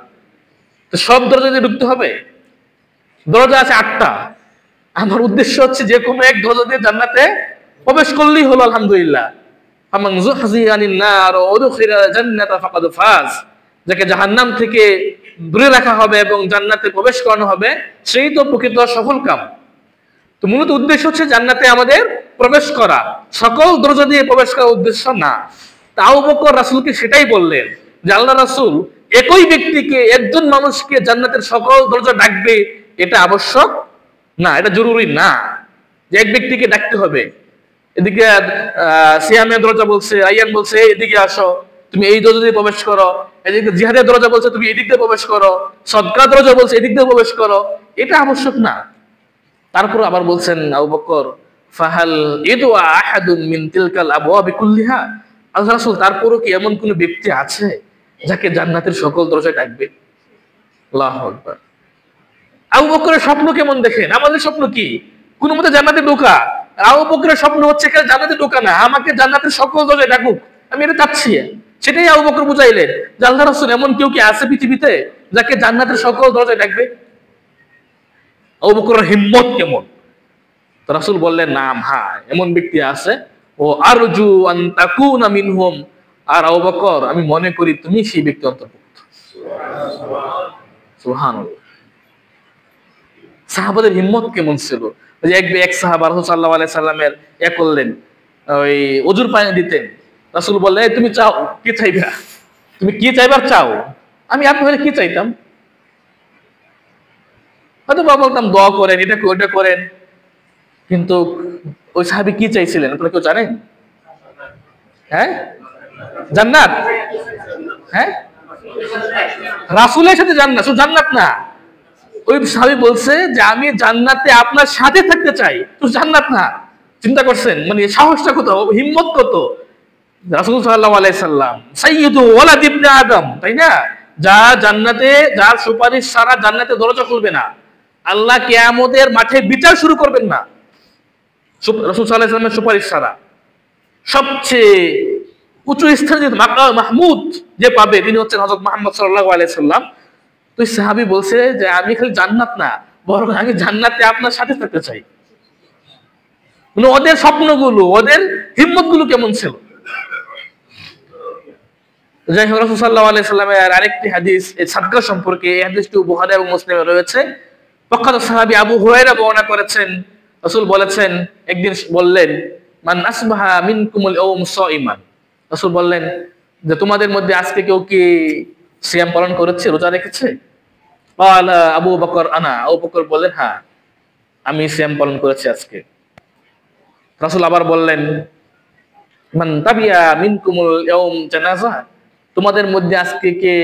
তো সব দরজা দিয়ে ঢুকতে হবে? দরজা আছে 8টা, আমার উদ্দেশ্য হচ্ছে যে কোনো এক দরজা দিয়ে জান্নাতে প্রবেশ করলেই হলো, আলহামদুলিল্লাহ। ফামান যুহযিহা আনিন নার ওয়া উদখিলাল জান্নাতা ফাকাদ ফাজ। যাকে জাহান্নাম থেকে দূরে রাখা হবে এবং জান্নাতে প্রবেশ করানো হবে, সেই তো প্রকৃত সফল কাম। তো মূলত উদ্দেশ্য হচ্ছে জান্নাতে আমাদের প্রবেশ করা, সকল দরজা দিয়ে প্রবেশ করার উদ্দেশ্য না। তা আবু বকর রাসূলকে সেটাই বললেন যে আল্লাহ রাসূল একই ব্যক্তিকে, একজন মানুষকে জান্নাতের সকল দরজা ডাকবে, এটা আবশ্যক না, এটা জরুরি না যে এক ব্যক্তিকে ডাকতে হবে। এদিকে সিয়ামের দরজা বলছে, রাইয়ান বলছে এদিকে আসো, তুমি এই দরজা দিয়ে প্রবেশ করো। এদিকে জিহাদের দরজা বলছে তুমি এদিক দিয়ে প্রবেশ করো। সদকা দরজা বলছে এদিক দিয়ে প্রবেশ করো, এটা আবশ্যক না। তারপর আবার বলছেন আবু বকর, ফাহাল ইদওয়া আহাদুন মিন তিলকাল আবওয়াবি কুল্লিহা, আল্লাহ রাসূল তারপরও কি এমন কোন ব্যক্তি আছে যাকে জান্নাতের সকল দরজায় ডাকবে? আল্লাহু আকবার। আবু বকরের স্বপ্ন কেমন দেখেন, আমাদের স্বপ্ন কি কোন মতে জান্নাতে ঢোকা। আবু বকরের স্বপ্ন হচ্ছে এখানে জান্নাতে ঢোকা না, আমাকে জান্নাতের সকল দরজায় ডাকুক, আমি এটা চাচ্ছি। সেটাই আবু বকর বুঝাইলেন যে আল্লাহ রাসূল এমন কেউ কি আছে পৃথিবীতে যাকে জান্নাতের সকল দরজায় ডাকবে? আবু বকরের হিম্মত কেমন! তো রাসূল বললেন, নাম, হ্যাঁ এমন ব্যক্তি আছে, ও আরজু আন তাকুনা মিনহুম, আর আবু বকর আমি মনে করি তুমি সেই ব্যক্তি অন্তর্ভুক্ত। সুবহানাল্লাহ। সাহাবাদের হিম্মত কেমন ছিল! ওই যে এক সাহাবা রাসূল সাল্লাল্লাহু আলাইহি সাল্লামের করলেন, ওই ওযুর পানি দিতেন। রাসূল বললেন, তুমি চাও কি চাইবা, তুমি কি চাইবার চাও? আমি আপনি হলে কি চাইতাম, হয়তো বা বলতাম দোয়া করেন, এটা ওইটা করেন। কিন্তু ওই সাহাবী কি চাইছিলেন আপনারা কেউ জানেন? হ্যাঁ, জান্নাত। হ্যাঁ, রাসূলের সাথে জান্নাত, শুধু জান্নাত না, ওই সাহাবী বলছে যে আমি জান্নাতে আপনার সাথে থাকতে চাই, তো জান্নাত না। চিন্তা করছেন মানে সাহসটা কত, হিম্মত কত! রাসূল সাল্লাল্লাহু আলাইহি সাল্লাম সাইয়্যিদু ওয়ালাদ ইবনে আদম, তাই না? যা জান্নাতে, যার সুপারিশ ছাড়া জান্নাতে দরজা খুলবে না, আল্লাহ কিয়ামতের মাঠে বিচার শুরু করবেন না রাসূল সাল্লাল্লাহু আলাইহি সাল্লামের সুপারিশ ছাড়া। সবচেয়ে উঁচু স্থানে মাকাম মাহমুদ যে পাবে তিনি হচ্ছেন হযরত মুহাম্মদ সাল্লাল্লাহু আলাইহি সাল্লাম। তো সাহাবী বলছে যে আমি খালি জান্নাত না, বরং আমি জান্নাতে আপনার সাথে থাকতে চাই। মানে ওদের স্বপ্নগুলো, ওদের হিম্মতগুলো কেমন ছিল! যাই হোক, রাসূল সাল্লাল্লাহু আলাইহি সাল্লামের আরেকটি হাদিস এই সাদকা সম্পর্কে, এই হাদিসটি বুখারী এবং মুসলিমে রয়েছে। প্রখ্যাত সাহাবী আবু হুরায়রা বর্ণনা করেছেন, রাসূল বলেছেন, একদিন বললেন, মান আসবাহা মিনকুমুল ইয়াওম সাইমান, রাসূল বললেন যে তোমাদের মধ্যে আজকে কেউ কি সিয়াম পালন করেছে, রোজা রেখেছে? ক্বালা আবু বকর আনা, আবু বকর বললেন, হ্যাঁ আমি সিয়াম পালন করেছি আজকে। রাসূল আবার বললেন, মান তাবিয়া মিনকুমুল ইয়াওম জানাজা, তোমাদের মধ্যে আজকে কে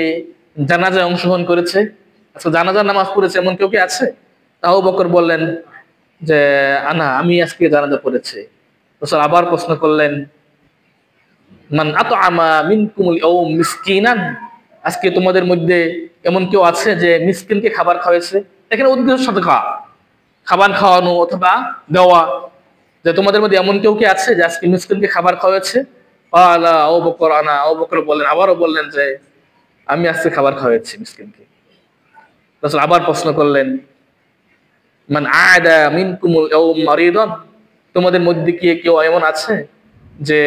জানাজায় অংশগ্রহণ করেছে, আজকে জানাজার নামাজ পড়েছে, এমন কেউ কি আছে? আবু বকর বললেন যে আনা, আমি আজকে জানাজা পড়েছি। রাসূল আবার প্রশ্ন করলেন, মান আতআমা মিনকুমুল ইয়াওম মিসকিনান, আজকে তোমাদের মধ্যে এমন কেউ আছে যে মিসকিনকে খাবার খাওয়াইছে? এখানে উদ্দেশ্য সাদকা, খাবার খাওয়ানো অথবা দেওয়া, যে তোমাদের মধ্যে এমন কেউ কি আছে যে আজকে মিসকিনকে খাবার খাওয়াচ্ছে? ক্বালা আবু বকর আনা, আবু বকর বললেন, আবারও বললেন যে আমি আজকে খাবার খাওয়াচ্ছি মিসকিনকে। রাসূল আবার প্রশ্ন করলেন, মান আদা মিনকুমুল ইয়াওম মারিদান, তোমাদের মধ্যে কি কেউ এমন আছে যে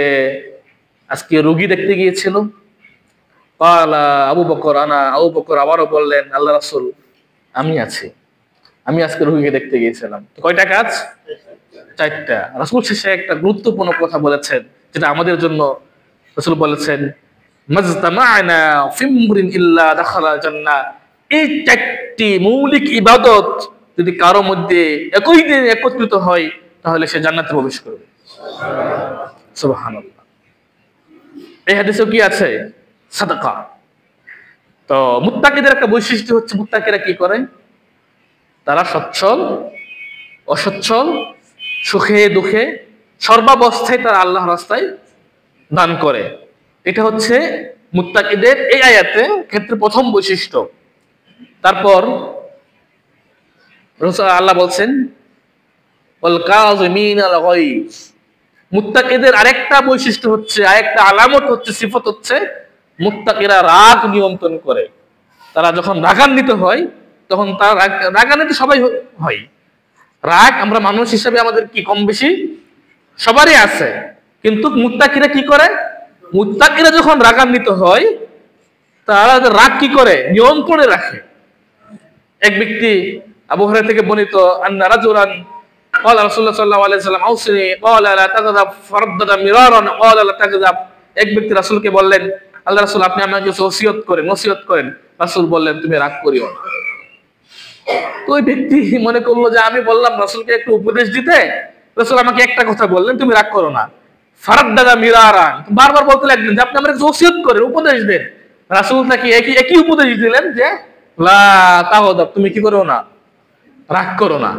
আজকে রোগী দেখতে গিয়েছিল? ক্বালা আবু বকর আনা, আবু বকর আবারও বললেন, আল্লাহ রাসূল আমি আছি, আমি আজকে রোগীকে দেখতে গিয়েছিলাম। তো কয়টা কাজ? 4টা। রাসূল শেষে একটা গুরুত্বপূর্ণ কথা বলেছেন, যেটা আমাদের জন্য। রাসূল বলেছেন, মাজতামা'না ফিমরিন ইল্লা দাখালা জান্নাহ, এই 4টি মৌলিক ইবাদত যদি কারো মধ্যে একই দিন একত্রিত হয় তাহলে সে জান্নাতে প্রবেশ করবে। সুবহানাল্লাহ। এই হাদিসে কি আছে? সাদাকা। তো মুত্তাকিদের একটা বৈশিষ্ট্য হচ্ছে, মুত্তাকিরা কি করে? তারা সচ্ছল অসচ্ছল, সুখে দুঃখে সর্বাবস্থায় তারা আল্লাহর রাস্তায় দান করে। এটা হচ্ছে মুত্তাকিদের এই আয়াতে ক্ষেত্রে প্রথম বৈশিষ্ট্য। তারপর আল্লাহ বলছেন, ওয়াল কাযিমিনাল গায়জ, মুত্তাকিদের আরেকটা বৈশিষ্ট্য হচ্ছে, আরেকটা আলামত হচ্ছে, সিফত হচ্ছে, মুত্তাকিরা রাগ নিয়ন্ত্রণ করে। তারা যখন রাগান্বিত হয় তখন তারা রাগান্বিত সবাই হয়। রাগ আমরা মানুষ হিসেবে আমাদের কি কম বেশি সবারই আছে, কিন্তু মুত্তাকিরা কি করে? মুত্তাকিরা যখন রাগান্বিত হয় তারা রাগ কি করে? নিয়ন্ত্রণে রাখে। এক ব্যক্তি আবু হুরায়রা থেকে বর্ণিত, আন্না রাজুলান قال رسول الله صلى الله عليه وسلم اوصني قال لا تغضب فردد مرارا قال لا تغضب। এক ব্যক্তি রাসূলকে বললেন, আল্লাহ রাসূল আপনি আমাকে নসিহত করেন। রাসূল বললেন, তুমি রাগ করিও না। তো ওই ব্যক্তি মনে করলো যে আমি বললাম রাসূলকে একটু উপদেশ দিতে, রাসূল আমাকে একটা কথা বললেন, তুমি রাগ করো না। ফারাদ্দাদা মিরারান, বারবার বলতে লাগলেন যে আপনি আমাকে নসিহত করেন, উপদেশ দেন। রাসূল তাকে একই উপদেশ দিলেন যে লা তাগদাব, তুমি কি করো না, রাগ করো না।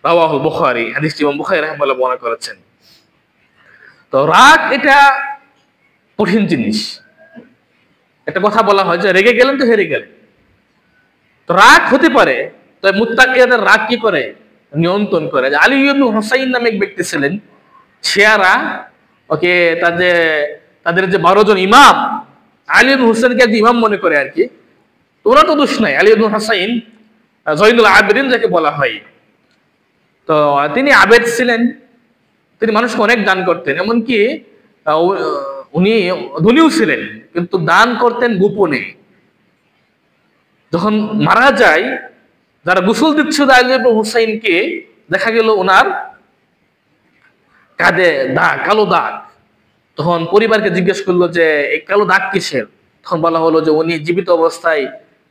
রাওয়াহুল বুখারী, হাদিসটি ইমাম বুখারী রাহিমাহুল্লাহ বর্ণনা করেছেন। তো রাগ এটা কঠিন জিনিস। একটা কথা বলা হয় যে রেগে গেলেন তো হেরে গেলেন। তো রাগ হতে পারে, তবে মুত্তাকিদের রাগ কি করে, নিয়ন্ত্রণ করে। আলী ইবনে হুসাইন নামে এক ব্যক্তি ছিলেন, শিয়ারা ওকে তাদের যে 12 জন ইমাম, আলী ইবনে হুসাইনকে একজন ইমাম মনে করে আর কি। তো ওরা তো দোষ নাই, আলী ইবনে হুসাইন জয়নুল আবেদিন যাকে বলা হয়। তো তিনি আবেদ ছিলেন, তিনি মানুষকে অনেক দান করতেন, এমনকি উনি ধনীও ছিলেন, কিন্তু দান করতেন গোপনে। যখন মারা যায়, যারা গোসল দিচ্ছিল আলী ইবনে হুসাইনকে, দেখা গেল ওনার কাঁধে দাগ, কালো দাগ। তখন পরিবারকে জিজ্ঞেস করলো যে এই কালো দাগ কিসের? তখন বলা হলো যে উনি জীবিত অবস্থায়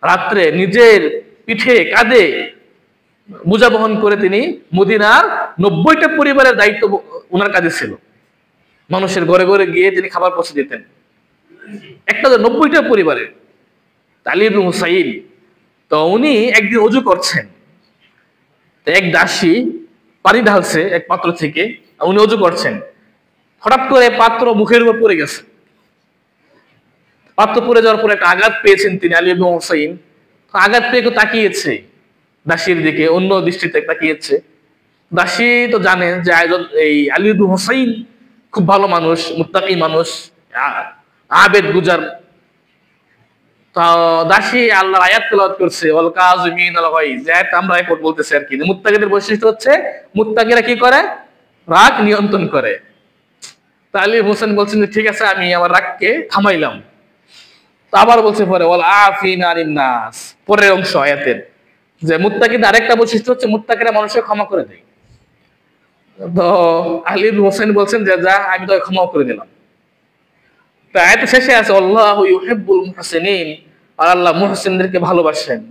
রাত্রে নিজের পিঠে কাঁধে বোঝা বহন করে তিনি মদিনার 90টা পরিবারের দায়িত্ব ওনার কাছে ছিল। মানুষের ঘরে ঘরে গিয়ে তিনি খাবার পৌঁছে দিতেন, একটা 90টা পরিবারের। আলী ইবনে হুসাইন, তো উনি একদিন ওযু করছেন, তো এক দাসী পানি ঢালছে এক পাত্র থেকে, উনি ওযু করছেন, হঠাৎ করে পাত্র মুখের উপর পড়ে গেছে। পাত্র পড়ে যাওয়ার পর একটা আঘাত পেয়েছেন তিনি, আলী ইবনে হুসাইন। আঘাত পেয়ে তাকিয়েছে দাসীর দিকে, অন্য দৃষ্টিতে তাকিয়েছে। দাসী তো জানেন যে এই আলী ইবনে হুসাইন খুব ভালো মানুষ, মুত্তাকি মানুষ, আবেদ গুজার। তো দাসী আল্লাহর আয়াত তেলাওয়াত করছে, ওয়াল কাযিমিনাল গায়জ, আয়াত আমরা এখন বলতেছি আর কি, মুত্তাকিদের বৈশিষ্ট্য হচ্ছে মুত্তাকিরা কি করে, রাগ নিয়ন্ত্রণ করে। তো আলী ইবনে হুসাইন বলছেন যে ঠিক আছে, আমি আমার রাগকে থামাইলাম। তো আবার বলছে পরে ওয়াল আফিনা আনিন নাস, পরের অংশ আয়াতের, যে মুত্তাকিদের আরেকটা বৈশিষ্ট্য হচ্ছে মুত্তাকিরা মানুষকে ক্ষমা করে দেয়। তো আলী ইবনে হুসাইন বলছেন যে যা, আমি তো ক্ষমা করে দিলাম। তো আয়াত শেষে আছে আল্লাহু ইউহিব্বুল মুহসিনিন, আর আল্লাহ মুহসিনদেরকে ভালোবাসেন।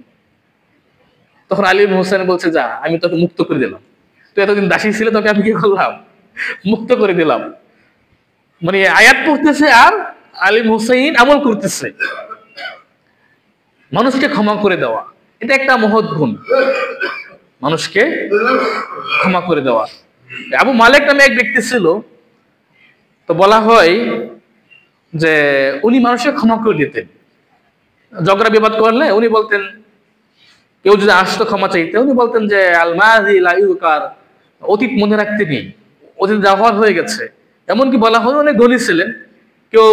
তখন আলী ইবনে হুসাইন বলছে যা, আমি তোকে মুক্ত করে দিলাম। তুই এতদিন দাসী ছিল, তোকে আমি কি করলাম, মুক্ত করে দিলাম। মানে আয়াত পড়তেছে আর আলী ইবনে হুসাইন আমল করতেছে। মানুষকে ক্ষমা করে দেওয়া, এটা একটা মহৎ গুণ, মানুষকে ক্ষমা করে দেওয়া। আবু মালিক নামে এক ব্যক্তি ছিল, তো বলা হয় যে উনি মানুষকে ক্ষমা করে দিতেন। ঝগড়া বিবাদ করলে উনি বলতেন, কেউ যদি আসতো ক্ষমা চাইতে, উনি বলতেন যে আল মাযি লা ইউকার, অতীত মনে রাখতে নেই, অতীত ব্যবহার হয়ে গেছে। এমনকি বলা হয় অনেক ধনী ছিলেন, কেউ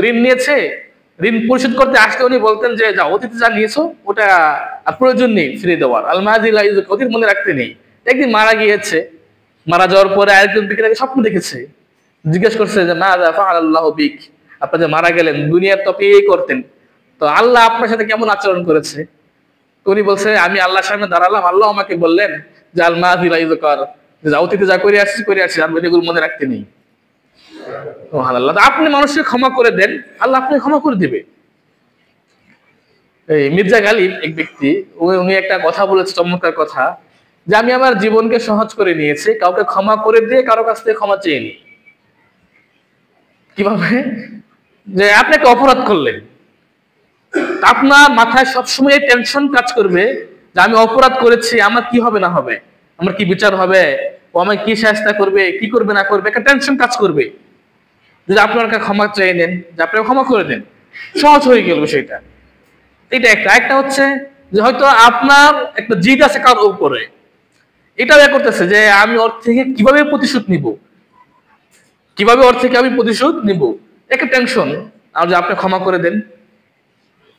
ঋণ নিয়েছে, ঋণ পরিশোধ করতে আসলে উনি বলতেন যে যা, অতীতে যা নিয়েছো ওটা আর প্রয়োজন নেই ফিরে দেওয়ার, আল মাযি লা ইউকার, অতীত মনে রাখতে নেই। একদিন মারা গিয়েছে, মারা যাওয়ার পরে আরেকজন ব্যক্তি স্বপ্ন দেখেছে, জিজ্ঞেস করছে যে মাযা ফাআলাল্লাহু বিক, আপনি যে মারা গেলেন, দুনিয়ার তো আপনি এই করতেন, তো আল্লাহ আপনার সাথে কেমন আচরণ করেছে? উনি বলছে আমি আল্লাহর সামনে দাঁড়ালাম, আল্লাহ আমাকে বললেন যে আল মাযি লা ইউকার, যে অতীতে যা করে আসছি আর এগুলো মনে রাখতে নেই। সুবহানাল্লাহ। আপনি মানুষকে ক্ষমা করে দেন, আল্লাহ আপনি ক্ষমা করে দিবে। এই মির্জা গালিব এক ব্যক্তি, উনি একটা কথা বলেছে, চমৎকার কথা, যে আমি আমার জীবনকে সহজ করে নিয়েছি, কাউকে ক্ষমা করে দিয়ে কারো কাছ থেকে ক্ষমা চেয়ে নি। কিভাবে? যে আপনি একটা অপরাধ করলেন, আপনার মাথায় সবসময় টেনশন কাজ করবে যে আমি অপরাধ করেছি, আমার কি হবে না হবে, আমার কি বিচার হবে, ও আমাকে কি শাস্তি করবে, কি করবে না করবে, একটা টেনশন কাজ করবে। যদি আপনার ক্ষমা চেয়ে নেন, যে আপনি ক্ষমা করে দেন, সহজ হয়ে গেল বিষয়টা। এটা একটা হচ্ছে যে হয়তো আপনার একটা জিদ আছে কারোর উপরে, এটা করতেছে যে আমি ওর থেকে কিভাবে প্রতিশোধ নিব, একটা টেনশন। আর যে আপনি ক্ষমা করে দেন,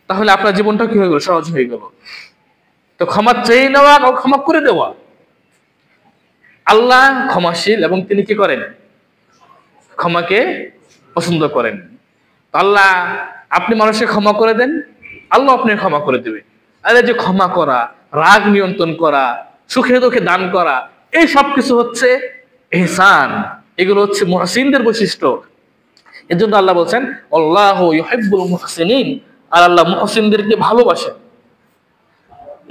তাহলে আপনার জীবনটা কি হয়ে গেল, সহজ হয়ে গেল। তো ক্ষমা চেয়ে নেওয়া, ক্ষমা করে দেওয়া, আল্লাহ ক্ষমাশীল এবং তিনি কি করেন, ক্ষমাকে পছন্দ করেন। আল্লাহ, আপনি মানুষকে ক্ষমা করে দেন, আল্লাহ আপনি ক্ষমা করে দেবে। আর যে ক্ষমা করা, রাগ নিয়ন্ত্রণ করা, সুখে দুঃখে দান করা, এই সব কিছু হচ্ছে ইহসান, এগুলো হচ্ছে মুহসিনদের বৈশিষ্ট্য। এর জন্য আল্লাহ বলছেন আল্লাহু ইউহিব্বুল মুহসিনিন, আর আল্লাহ মুহসিনদেরকে ভালোবাসেন।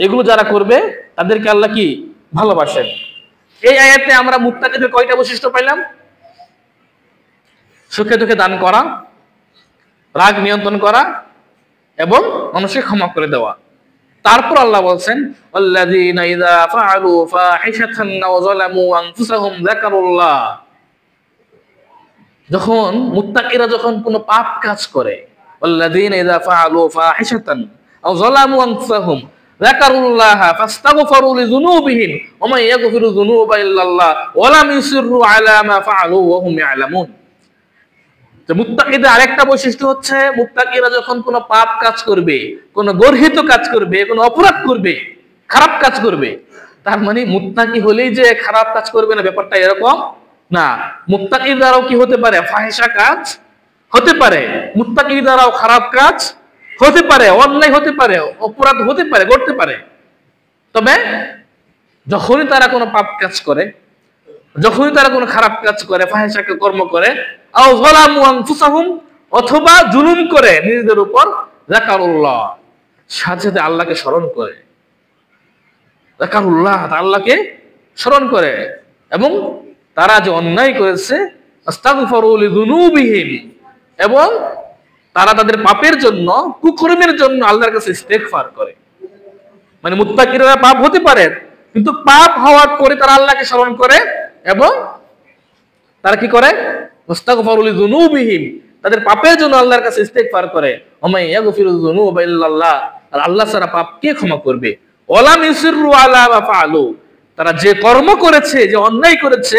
এগুলো যারা করবে তাদেরকে আল্লাহ কি ভালোবাসেন। এই আয়াতে আমরা মুত্তাকিদের কয়টা বৈশিষ্ট্য পাইলাম? সুখে দুঃখে দান করা, রাগ নিয়ন্ত্রণ করা এবং মানুষকে ক্ষমা করে দেওয়া। তারপর আল্লাহ বলছেন আল্লাযীনা ইযা ফাআলু ফাহিশাতান আও যালামু আনফুসাহুম যাকারুল্লাহ, যখন মুত্তাকিরা যখন কোনো পাপ কাজ করে, আল্লাযীনা ইযা ফাআলু ফাহিশাতান আও যালামু আনফুসাহুম যাকারুল্লাহ ফাস্তাগফিরু লিযুনুবিহিম ওয়া মান ইয়াগফিরু যুনুবা ইল্লাল্লাহ ওয়া লাম ইউসিররু আলা মা ফাআলু ওয়া হুম ইয়ালামুন। যে মুত্তাকিদের আরেকটা বৈশিষ্ট্য হচ্ছে, মুত্তাকিরা যখন কোনো পাপ কাজ করবে, কোনো গর্হিত কাজ করবে, কোনো অপরাধ করবে, খারাপ কাজ করবে, তার মানে মুত্তাকি হলেই যে খারাপ কাজ করবে না, ব্যাপারটা এরকম না। মুত্তাকির দ্বারাও কি হতে পারে? ফাহিশা কাজ হতে পারে, মুত্তাকির দ্বারাও খারাপ কাজ হতে পারে, অন্যায় হতে পারে, অপরাধ হতে পারে, করতে পারে। তবে যখনই তারা কোনো পাপ কাজ করে, যখনই তারা কোনো খারাপ কাজ করে, ফাহিশাকে কর্ম করে, আও যালামু আনফুসাহুম, অথবা জুলুম করে নিজেদের উপর, যাকারুল্লাহ, সাথে সাথে আল্লাহকে স্মরণ করে, যাকারুল্লাহ, আল্লাহকে স্মরণ করে, এবং তারা যে অন্যায় করেছে আস্তাগফিরু লিযুনুবিহিম, এবং তারা তাদের পাপের জন্য, কুকর্মের জন্য আল্লাহর কাছে ইস্তেগফার করে। মানে মুত্তাকিরা পাপ হতে পারে, কিন্তু পাপ হওয়ার পরে তারা আল্লাহকে স্মরণ করে এবং তারা কি করে? মুস্তাগফিরু লিযুনুবিহিম, তাদের পাপের জন্য আল্লাহর কাছে ইস্তেগফার করে। ওয়া মান ইয়াগফিরু যুনুবা ইল্লাল্লাহ, আর আল্লাহ ছাড়া পাপ কে ক্ষমা করবে? ওয়া লাম ইউসিররু আলা মা ফাআলু, তারা যে কর্ম করেছে, যে অন্যায় করেছে,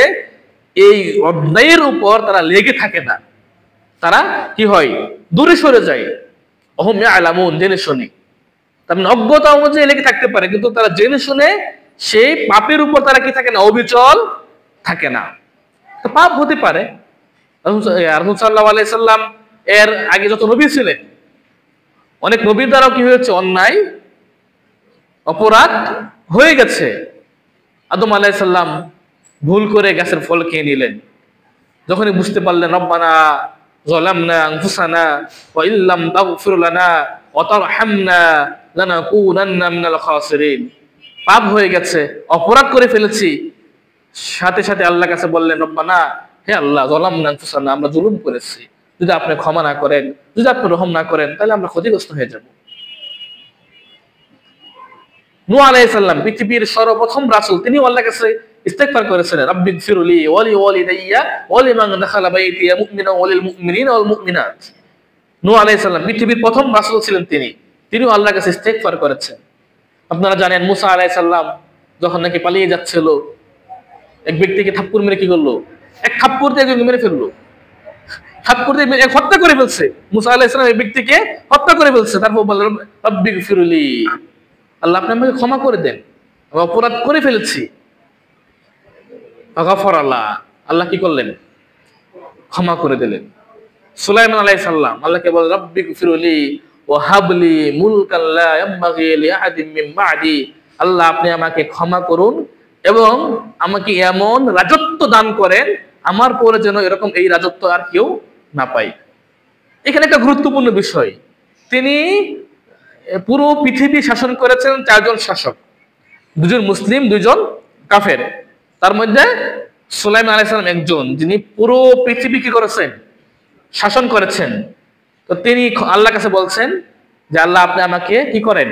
এই অন্যায়ের উপর তারা লেগে থাকে না, তারা কি হয়? দূরে সরে যায়। ওয়া হুম ইয়ালামুন, জেনে শুনে। তার মানে অজ্ঞতা অনুযায়ী লেগে থাকতে পারে, কিন্তু তারা জেনে শুনে সেই পাপের উপর তারা কি থাকে না? অবিচল থাকে না। তো পাপ হতে পারে। রাসূল সাল্লাল্লাহু আলাইহি সাল্লাম এর আগে যত নবী ছিলেন, অনেক নবীর দ্বারাও কি হয়েছে? অন্যায়, অপরাধ হয়ে গেছে। আদম আলাইহিস সালাম ভুল করে গাছের ফল খেয়ে নিলেন, যখনই বুঝতে পারলেন রব্বানা যালামনা আনফুসানা ওয়া ইল্লাম তাগফির লানা ওয়া তারহামনা লানাকুনান্না মিনাল খাসিরিন, পাপ হয়ে গেছে, অপরাধ করে ফেলেছি, সাথে সাথে আল্লাহর কাছে বললেন রব্বানা, হে আল্লাহ, যালামনা আনফুসানা, আমরা জুলুম করেছি, যদি আপনি ক্ষমা না করেন, যদি আপনি রহম না করেন, তাহলে আমরা ক্ষতিগ্রস্ত হয়ে যাব। নূহ আলাইহিস সালাম পৃথিবীর সর্বপ্রথম রাসূল, তিনি আল্লাহর কাছে ইস্তেগফার করেছিলেন, রাব্বিগফিরলি ওয়া লিওয়ালিদাইয়া ওয়া লিমান দাখালা বাইতিয়া মুমিনান ওয়া লিল মুমিনিনা ওয়াল মুমিনাত। নূহ আলাইহিস সালাম পৃথিবীর প্রথম রাসূল ছিলেন, তিনিও আল্লাহর কাছে ইস্তেগফার করেছেন। আপনারা জানেন মুসা আলাইহিস সালাম যখন নাকি পালিয়ে যাচ্ছিল, এক ব্যক্তিকে থাপ্পড় মেরে কি করলো? এক থাপ্পড় দিয়ে একজনকে মেরে ফেললো, থাপ্পড় দিয়ে হত্যা করে ফেলছে। মুসা আলাইহিস সালাম এই ব্যক্তিকে হত্যা করে ফেলছে। তারপর বললেন রাব্বিগফিরলি, আল্লাহ আপনি আমাকে ক্ষমা করে দেন, আমি অপরাধ করে ফেলেছি। ফাগফারাল্লাহ, আল্লাহ কি করলেন? ক্ষমা করে দিলেন। সুলাইমান আলাইহিস সালাম আল্লাহকে বলেন রাব্বিগফিরলি ওয়া হাবলি মুলকান লা ইয়ামবাগি লিআহাদিন মিন বা'দি, আল্লাহ আপনি আমাকে ক্ষমা করুন এবং আমাকে এমন রাজত্ব দান করেন, আমার পরে যেন এরকম এই রাজত্ব আর কেউ না পায়। এখানে একটা গুরুত্বপূর্ণ বিষয়, তিনি পুরো পৃথিবী শাসন করেছেন চারজন শাসক, দুজন মুসলিম, দুজন কাফের। তার মধ্যে সুলাইমান আলাইহিস সালাম একজন, যিনি পুরো পৃথিবী কি করেছেন? শাসন করেছেন। তো তিনি আল্লাহর কাছে বলছেন যে আল্লাহ আপনি আমাকে কি করেন?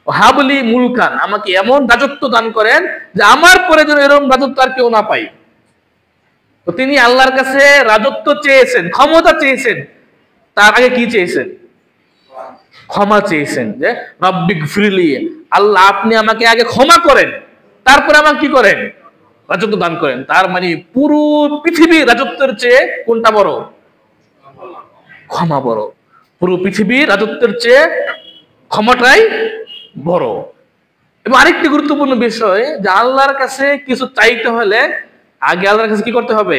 হাবলি মুলকান, আমাকে এমন রাজত্ব দান করেন যে আমার পরে যেন এরকম রাজত্ব আর কেউ না পায়। তো তিনি আল্লাহর কাছে রাজত্ব চেয়েছেন, ক্ষমতা চেয়েছেন, তার আগে কি চেয়েছেন? ক্ষমা চেয়েছেন, যে রাব্বিগফিরলি, আল্লাহ আপনি আমাকে আগে ক্ষমা করেন, তারপরে আমাকে কি করেন? রাজত্ব দান করেন। তার মানে পুরো পৃথিবীর রাজত্বের চেয়ে কোনটা বড়? ক্ষমা বড়। পুরো পৃথিবীর রাজত্বের চেয়ে ক্ষমাটাই বড়। এবং আরেকটি গুরুত্বপূর্ণ বিষয়, যে আল্লাহর কাছে কিছু চাইতে হলে আগে আল্লাহর কাছে কি করতে হবে?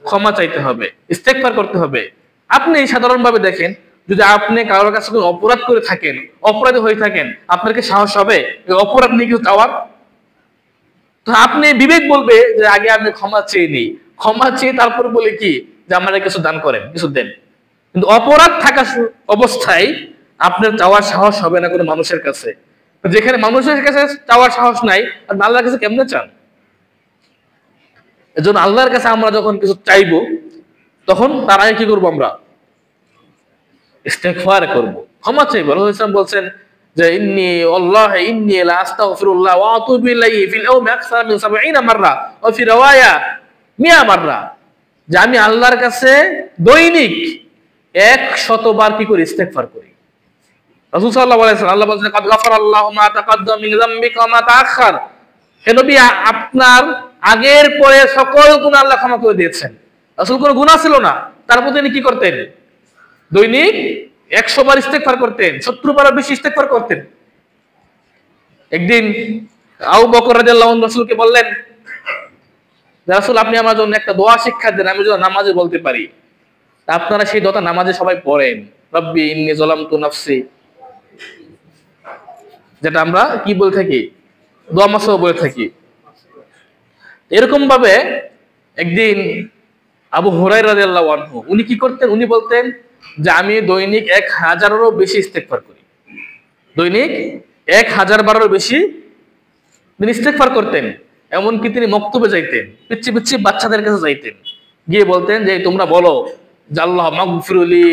ক্ষমা চাইতে হবে, ইস্তেগফার করতে হবে। আপনি সাধারণভাবে দেখেন, যদি আপনি কারোর কাছে কোনো অপরাধ করে থাকেন, অপরাধী হয়ে থাকেন, আপনার কি সাহস হবে এই অপরাধ নিয়ে কিছু চাওয়ার? তো আপনি বিবেক বলবে যে আগে আমি ক্ষমা চেয়ে নিই, ক্ষমা চেয়ে তারপর বলে কি যে আমাকে কিছু দান করেন, কিছু দেন। কিন্তু অপরাধ থাকা অবস্থায় আপনার চাওয়ার সাহস হবে না কোনো মানুষের কাছে। যেখানে মানুষের কাছে চাওয়ার সাহস নাই, আর আল্লাহর কাছে কেমনে চান? এজন্য আল্লাহর কাছে আমরা যখন কিছু চাইবো তখন তার আগে কি করবো? আমরা ইস্তেগফার করব, ক্ষমা চাইবো। রাসূল সাল্লাল্লাহু আলাইহি ওয়াসাল্লাম বলছেন যে ইন্নী লা আস্তাগফিরুল্লাহ ওয়া আতুবু ইলাইহি ফিল ইয়াওমি আকসার মিন ৭০ মাররা ওয়া ফি রিওয়ায়া ১০০ মাররা, যে আমি আল্লাহর কাছে দৈনিক ১০০ বার কি করি? ইস্তেগফার করি। রাসূল সাল্লাল্লাহু আলাইহি ওয়াসাল্লাম আল্লাহ বলেন কাদ গাফারাল্লাহু মা তাকাদ্দাম মিন যামবিকা ওয়া মা তাআখার, হে নবী আপনার আগের পরে সকল গুনাহ আল্লাহ ক্ষমা করে দিয়েছেন। রাসূল কোনো গুনাহ ছিল না, তারপর তিনি কি করতেন? দৈনিক ১০০ বার ইস্তেগফার করতেন, ৭০ বার বেশি ইস্তেগফার করতেন। একদিন আবু বকর রাদিয়াল্লাহু আনহু রাসূলকে বললেন, রাসূল আপনি আমার জন্য একটা দোয়া শিক্ষা দেন, আমি যেন নামাজে বলতে পারি। আপনারা সেই দোয়াটা নামাজে সবাই পড়েন, রব্বি ইন্নী যালামতু নাফসি, যেটা আমরা কি বলে থাকি? দোয়া মাসও বলে থাকি। এরকম ভাবে একদিন আবু হুরায়রা রাদিয়াল্লাহু আনহু উনি কি করতেন? উনি বলতেন যে আমি দৈনিক ১০০০-এরও বেশি ইস্তেগফার করি, দৈনিক ১০০০ বারেরও বেশি তিনি ইস্তেগফার করতেন। এমনকি তিনি মক্তবে যাইতেন, পিচ্ছি পিচ্ছি বাচ্চাদের কাছে যাইতেন, গিয়ে বলতেন যে তোমরা বলো যে আল্লাহ মাগফিরলি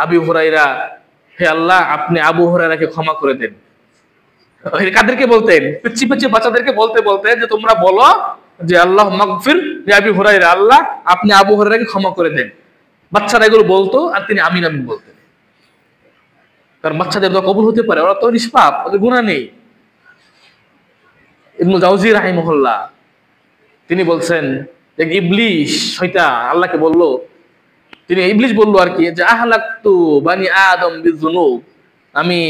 আবি হুরায়রা, হে আল্লাহ আপনি আবু হুরায়রাকে ক্ষমা করে দেন। কাদেরকে বলতেন? পিচ্ছি পিচ্ছি বাচ্চাদেরকে বলতে বলতেন যে তোমরা বলো যে আল্লাহ মাগফির আবি হুরায়রা, আল্লাহ আপনি আবু হুরায়রাকে ক্ষমা করে দেন। বাচ্চারা এগুলো বলতো আর তিনি আমিন আমিন বলতেন। কারণ বাচ্চাদের দোয়া কবুল হতে পারে, ওরা তো নিষ্পাপ, ওদের গুনাহ নেই। ইবনে জাওজি রাহিমাহুল্লাহ তিনি বলছেন যে ইবলিস শয়তান আল্লাহকে বলল, ইবলিস বলল আর কি যে আহলাকতু বানি আদম বিযুনুব, আমি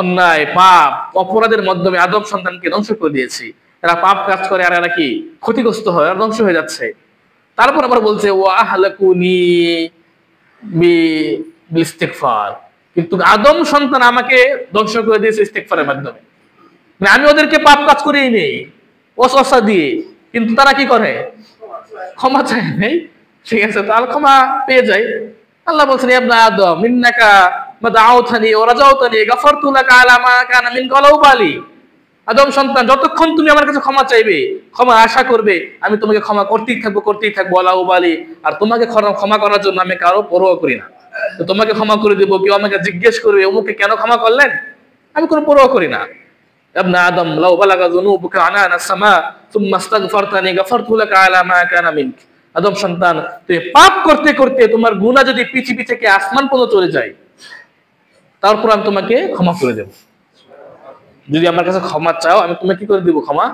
অন্যায় পাপ অপরাধের মাধ্যমে আদম সন্তানকে ধ্বংস করে দিয়েছি। এরা পাপ কাজ করে আর এরা কি ক্ষতিগ্রস্ত হয়, আর ধ্বংস হয়ে যাচ্ছে। তারপর আবার বলছে ওয়া আহলাকুনি বিল-ইস্তিগফার, কিন্তু আদম সন্তান আমাকে ধ্বংস করে দিয়েছে ইস্তিগফারের মাধ্যমে। মানে আমি ওদেরকে পাপ কাজ করেই নেই ওয়াসওয়াসা দিয়ে, কিন্তু তারা কি করে? ক্ষমা চায় নেই। ঠিক আছে, তাহলে ক্ষমা পেয়ে যায়। আল্লাহ বলছেন ইবনা আদম ইন্নাকা মাদাউতানি ওয়া রাজাউতানি গাফারতু লাকা আলা মা কানা মিন কলাউবালি, আদম সন্তান যতক্ষণ তুমি আমার কাছে ক্ষমা চাইবে, ক্ষমা আশা করবে, আমি তোমাকে ক্ষমা করতেই থাকবো আলাউবালি। আর তোমাকে ক্ষমা করার জন্য আমি কারো পরোয়া করি না। তো তোমাকে ক্ষমা করে দেবো, কেউ আমাকে জিজ্ঞেস করবে অমুকে কেন ক্ষমা করলেন, আমি কোনো পরোয়া করি না। ইবনা আদম লাউ বালাগা যুনুবুকা আনানা সামা সুম্মা আস্তাগফারতানি গাফারতু লাকা আলা মা কানা মিনক, আদম সন্তান তুমি পাপ করতে করতে তোমার গুনাহ যদি পৃথিবী থেকে আসমান পর্যন্ত চলে যায়, তারপর আমি তোমাকে ক্ষমা করে দেব। যদি আমার কাছে ক্ষমা চাও আমি তোমাকে কি করে দেব? ক্ষমা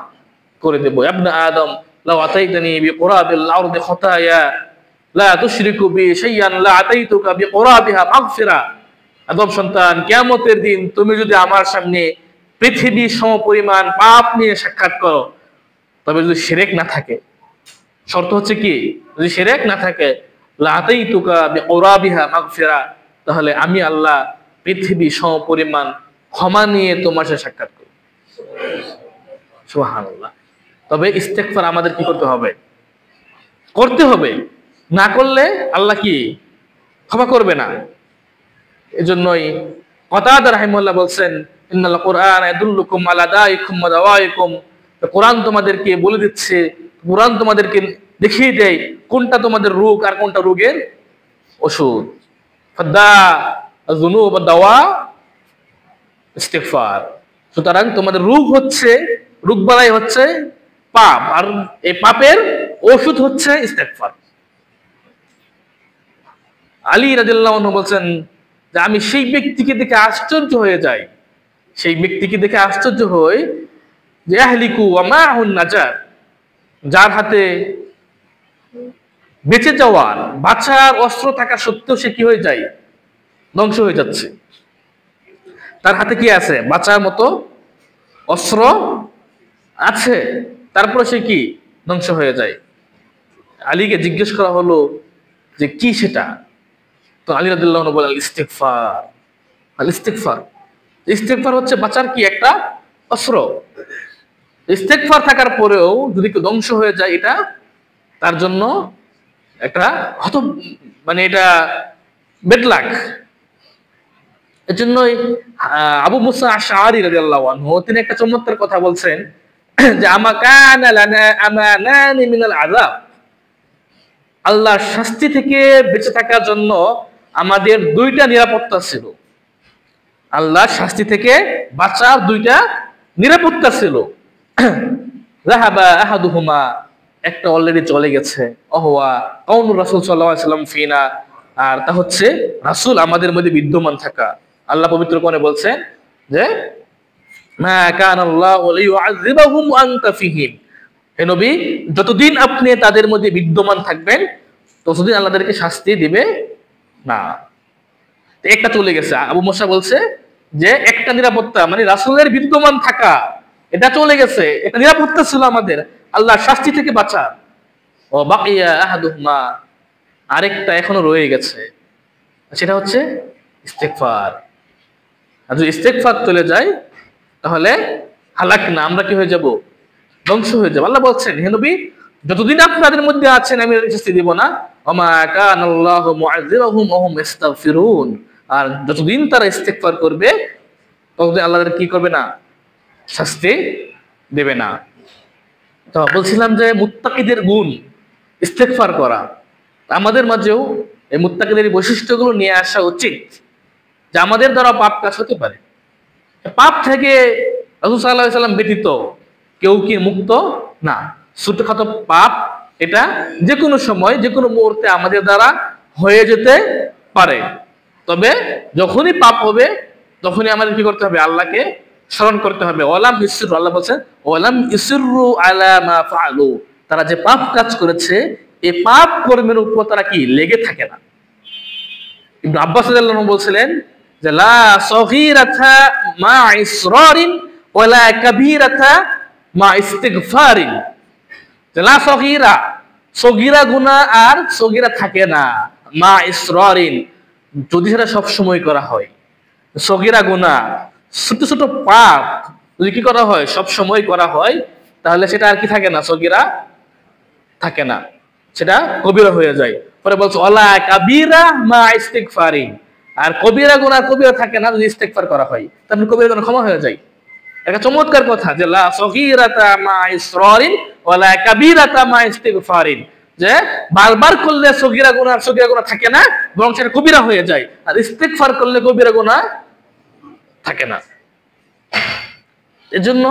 করে দেব। ইবনা আদম লাউ আতাইতানি বিকুরাবিল আরদি খাতায়া লা তুশরিকু বি শাইয়ান লা আতাইতুকা বিকুরাবিহা মাগফিরা, আদম সন্তান কিয়ামতের দিন তুমি যদি আমার সামনে পৃথিবী সমপরিমাণ পাপ নিয়ে সাক্ষাৎ করো, তবে যদি শিরক না থাকে, শর্ত হচ্ছে কি যদি শিরক না থাকে, লা আতাইতুকা বিকুরাবিহা মাগফিরা, তাহলে আমি আল্লাহ পৃথিবী সমপরিমাণ ক্ষমা নিয়ে তোমার সাথে সাক্ষাৎ করি। সুবহানাল্লাহ। তবে ইস্তেগফার আমাদের কি করতে হবে? করতে হবে, না করলে আল্লাহ কি ক্ষমা করবে না। এজন্যই কাতাদা রাহিমাহুল্লাহ বলছেন ইন্নাল কুরআন ইয়াদুল্লুকুম আলা দাইকুম ওয়া দাওয়াইকুম, কোরআন তোমাদেরকে বলে দিচ্ছে, কোরআন তোমাদেরকে দেখিয়ে দেয় কোনটা তোমাদের রোগ আর কোনটা রোগের ওষুধ। ফাদা যুনুব ওয়া দাওয়া ইস্তিগফার। সুতরাং তোমাদের রোগ হচ্ছে, রোগ বালাই হচ্ছে পাপ, আর এই পাপের ওষুধ হচ্ছে ইস্তিগফার। আলী রাদিয়াল্লাহু আনহু বলছেন যে আমি সেই ব্যক্তিকে দেখে আশ্চর্য হয়ে যাই, সেই ব্যক্তিকে দেখে আশ্চর্য হই যে আহলিকু ওয়া মাহুন নাজাত, যার হাতে বেঁচে যাওয়ার বাঁচার অস্ত্র থাকা সত্ত্বেও সে কি হয়ে যায়? ধ্বংস হয়ে যাচ্ছে। তার হাতে কি আছে? বাঁচার মতো অস্ত্র আছে, তারপরে সে কি ধ্বংস হয়ে যায়। আলীকে জিজ্ঞেস করা হলো যে কি সেটা? তো আলী রাদিয়াল্লাহু আনহু বলেন ইস্তিগফার। আল ইস্তিগফার, ইস্তিগফার হচ্ছে বাঁচার কি একটা অস্ত্র। ইস্তেগফার থাকার পরেও যদি কেউ ধ্বংস হয়ে যায়, এটা তার জন্য একটা মানে এটা বেড লাক। এজন্যই আবু মুসা আশআরী রাদিয়াল্লাহু আনহু তিনি একটা চমৎকার কথা বলছেন যে আমাকানা লানা আমানানি মিনাল আযাব, আল্লাহর শাস্তি থেকে বেঁচে থাকার জন্য আমাদের দুইটা নিরাপত্তা ছিল। আল্লাহর শাস্তি থেকে বাঁচার দুইটা নিরাপত্তা ছিল। যাহাবা আহাদুহুমা, একটা অলরেডি চলে গেছে, অহওয়া কাউনুর রাসূল সাল্লাল্লাহু আলাইহি ওয়াসাল্লাম ফিনা, আর তা হচ্ছে রাসূল আমাদের মধ্যে বিদ্যমান থাকা। আল্লাহ পবিত্র কোরআনে বলছেন যে মা কানাল্লাহু লিয়ুআযিবাহুম ওয়া আনতা ফীহিম, হে নবী যতদিন আপনি তাদের মধ্যে বিদ্যমান থাকবেন ততদিন আল্লাহ তাদেরকে শাস্তি দিবে না। একটা চলে গেছে, আবু মুসা বলছে যে একটা নিরাপত্তা মানে রাসূলের বিদ্যমান থাকা এটা চলে গেছে, একটা নিরাপত্তা ছিল আমাদের আল্লাহর শাস্তি থেকে বাঁচা। ও বাকিয়া আহাদুহুমা, আরেকটা এখনো রয়ে গেছে, সেটা হচ্ছে ইস্তেগফার। আর যদি ইস্তেগফার চলে যায় তাহলে হালাক না, আমরা কি হয়ে যাব? ধ্বংস হয়ে যাব। আল্লাহ বলছেন হে নবী যতদিন আপনাদের মধ্যে আছেন আমি শাস্তি দিব না। ওমা কানাল্লাহু মুআযিবাহুম ওয়া হুম ইস্তাগফিরুন, আর যতদিন তারা ইস্তেগফার করবে ততদিন আল্লাহ কি করবে না? শাস্তি দেবে না। তো বলছিলাম যে মুত্তাকিদের গুণ ইস্তেগফার করা, আমাদের মাঝেও এই মুত্তাকিদের বৈশিষ্ট্যগুলো নিয়ে আসা উচিত যে আমাদের দ্বারা পাপ কাজ হতে পারে। পাপ থেকে রাসূল সাল্লাল্লাহু আলাইহি ওয়াসাল্লাম ব্যতীত কেউ কি মুক্ত না। ছোটখাটো পাপ এটা যে কোনো সময় যে কোনো মুহূর্তে আমাদের দ্বারা হয়ে যেতে পারে, তবে যখনই পাপ হবে তখনই আমাদের কি করতে হবে? আল্লাহকে স্মরণ করতে হবে। ওয়ালাম ইসরু, আল্লাহ বলছেন ওয়ালাম ইসরু আলা মা ফাআলু, তারা যে পাপ কাজ করেছে এই পাপ কর্মের উপর তারা কি লেগে থাকে না। ইবনে আব্বাস রাদিয়াল্লাহু আনহু বলছিলেন যে লা সগীরাতা মা ইসরারিন ওয়ালা কাবীরাতা মা ইস্তিগফারিন, যে লা সগীরা, সগীরা গুনাহ আর সগীরা থাকে না, মা ইসরারিন, যদি সেটা সব সময় করা হয়। সগীরা গুনাহ ছোট ছোট পাপ যদি কি করা হয়? সব সময় করা হয়, তাহলে সেটা আর কি থাকে না? সগীরা থাকে না, সেটা কবিরা হয়ে যায়। পরে বলছে ওয়ালা কাবীরা মা ইস্তিগফারিন, আর কবিরা গুনাহ কবিরা থাকে না যদি ইস্তেগফার করা হয়, তাহলে কবিরা গুনাহ ক্ষমা হয়ে যায়। একটা চমৎকার কথা যে লা সগীরাতা মা ইসরারিন ওয়ালা কাবীরাতা মা ইস্তিগফারিন, যে বারবার করলে সগীরা গুনাহ থাকে না, বরং সেটা কবিরা হয়ে যায়, আর ইস্তেগফার করলে কবিরা গুনাহ থাকে না। এজন্য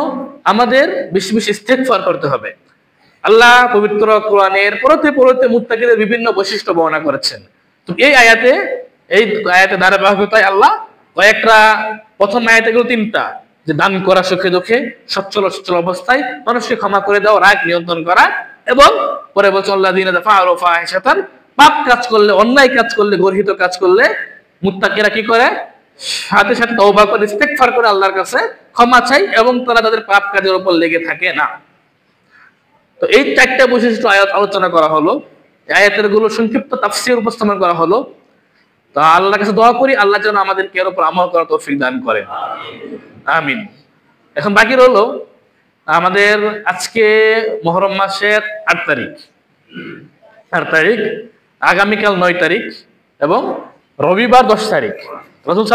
আমাদের বেশি বেশি ইস্তেগফার করতে হবে। আল্লাহ পবিত্র কোরআনের পরতে পরতে মুত্তাকিদের বিভিন্ন বৈশিষ্ট্য বর্ণনা করেছেন। তো এই আয়াতে ধারাবাহিকতায় আল্লাহ কয়েকটা, প্রথম আয়াতে গেল তিনটা, যে দান করা সুখে দুঃখে, সচ্ছল অসচ্ছল অবস্থায় মানুষকে ক্ষমা করে দেওয়া, রাগ নিয়ন্ত্রণ করা, এবং পরে বলছে আল্লাযীনা ফাআলু ফাহিশাতান, পাপ কাজ করলে, অন্যায় কাজ করলে, গর্হিত কাজ করলে মুত্তাকিরা কি করে? সাথে সাথে তওবা করে ইস্তেগফার করে আল্লাহর কাছে ক্ষমা চাই, এবং তারা তাদের পাপ কাজের উপর লেগে থাকে না। তো এই চারটা বৈশিষ্ট্য আয়াত আলোচনা করা হলো, আয়াতের গুলো সংক্ষিপ্ত তাফসীর উপস্থাপন করা হলো। তো আল্লাহর কাছে দোয়া করি আল্লাহ যেন আমাদেরকে এর উপর আমল করার তৌফিক দান করেন, আমিন। এখন বাকি রইলো আমাদের আজকে মুহররম মাসের 8 তারিখ, আগামীকাল 9 তারিখ এবং রবিবার 10 তারিখ। রাসূল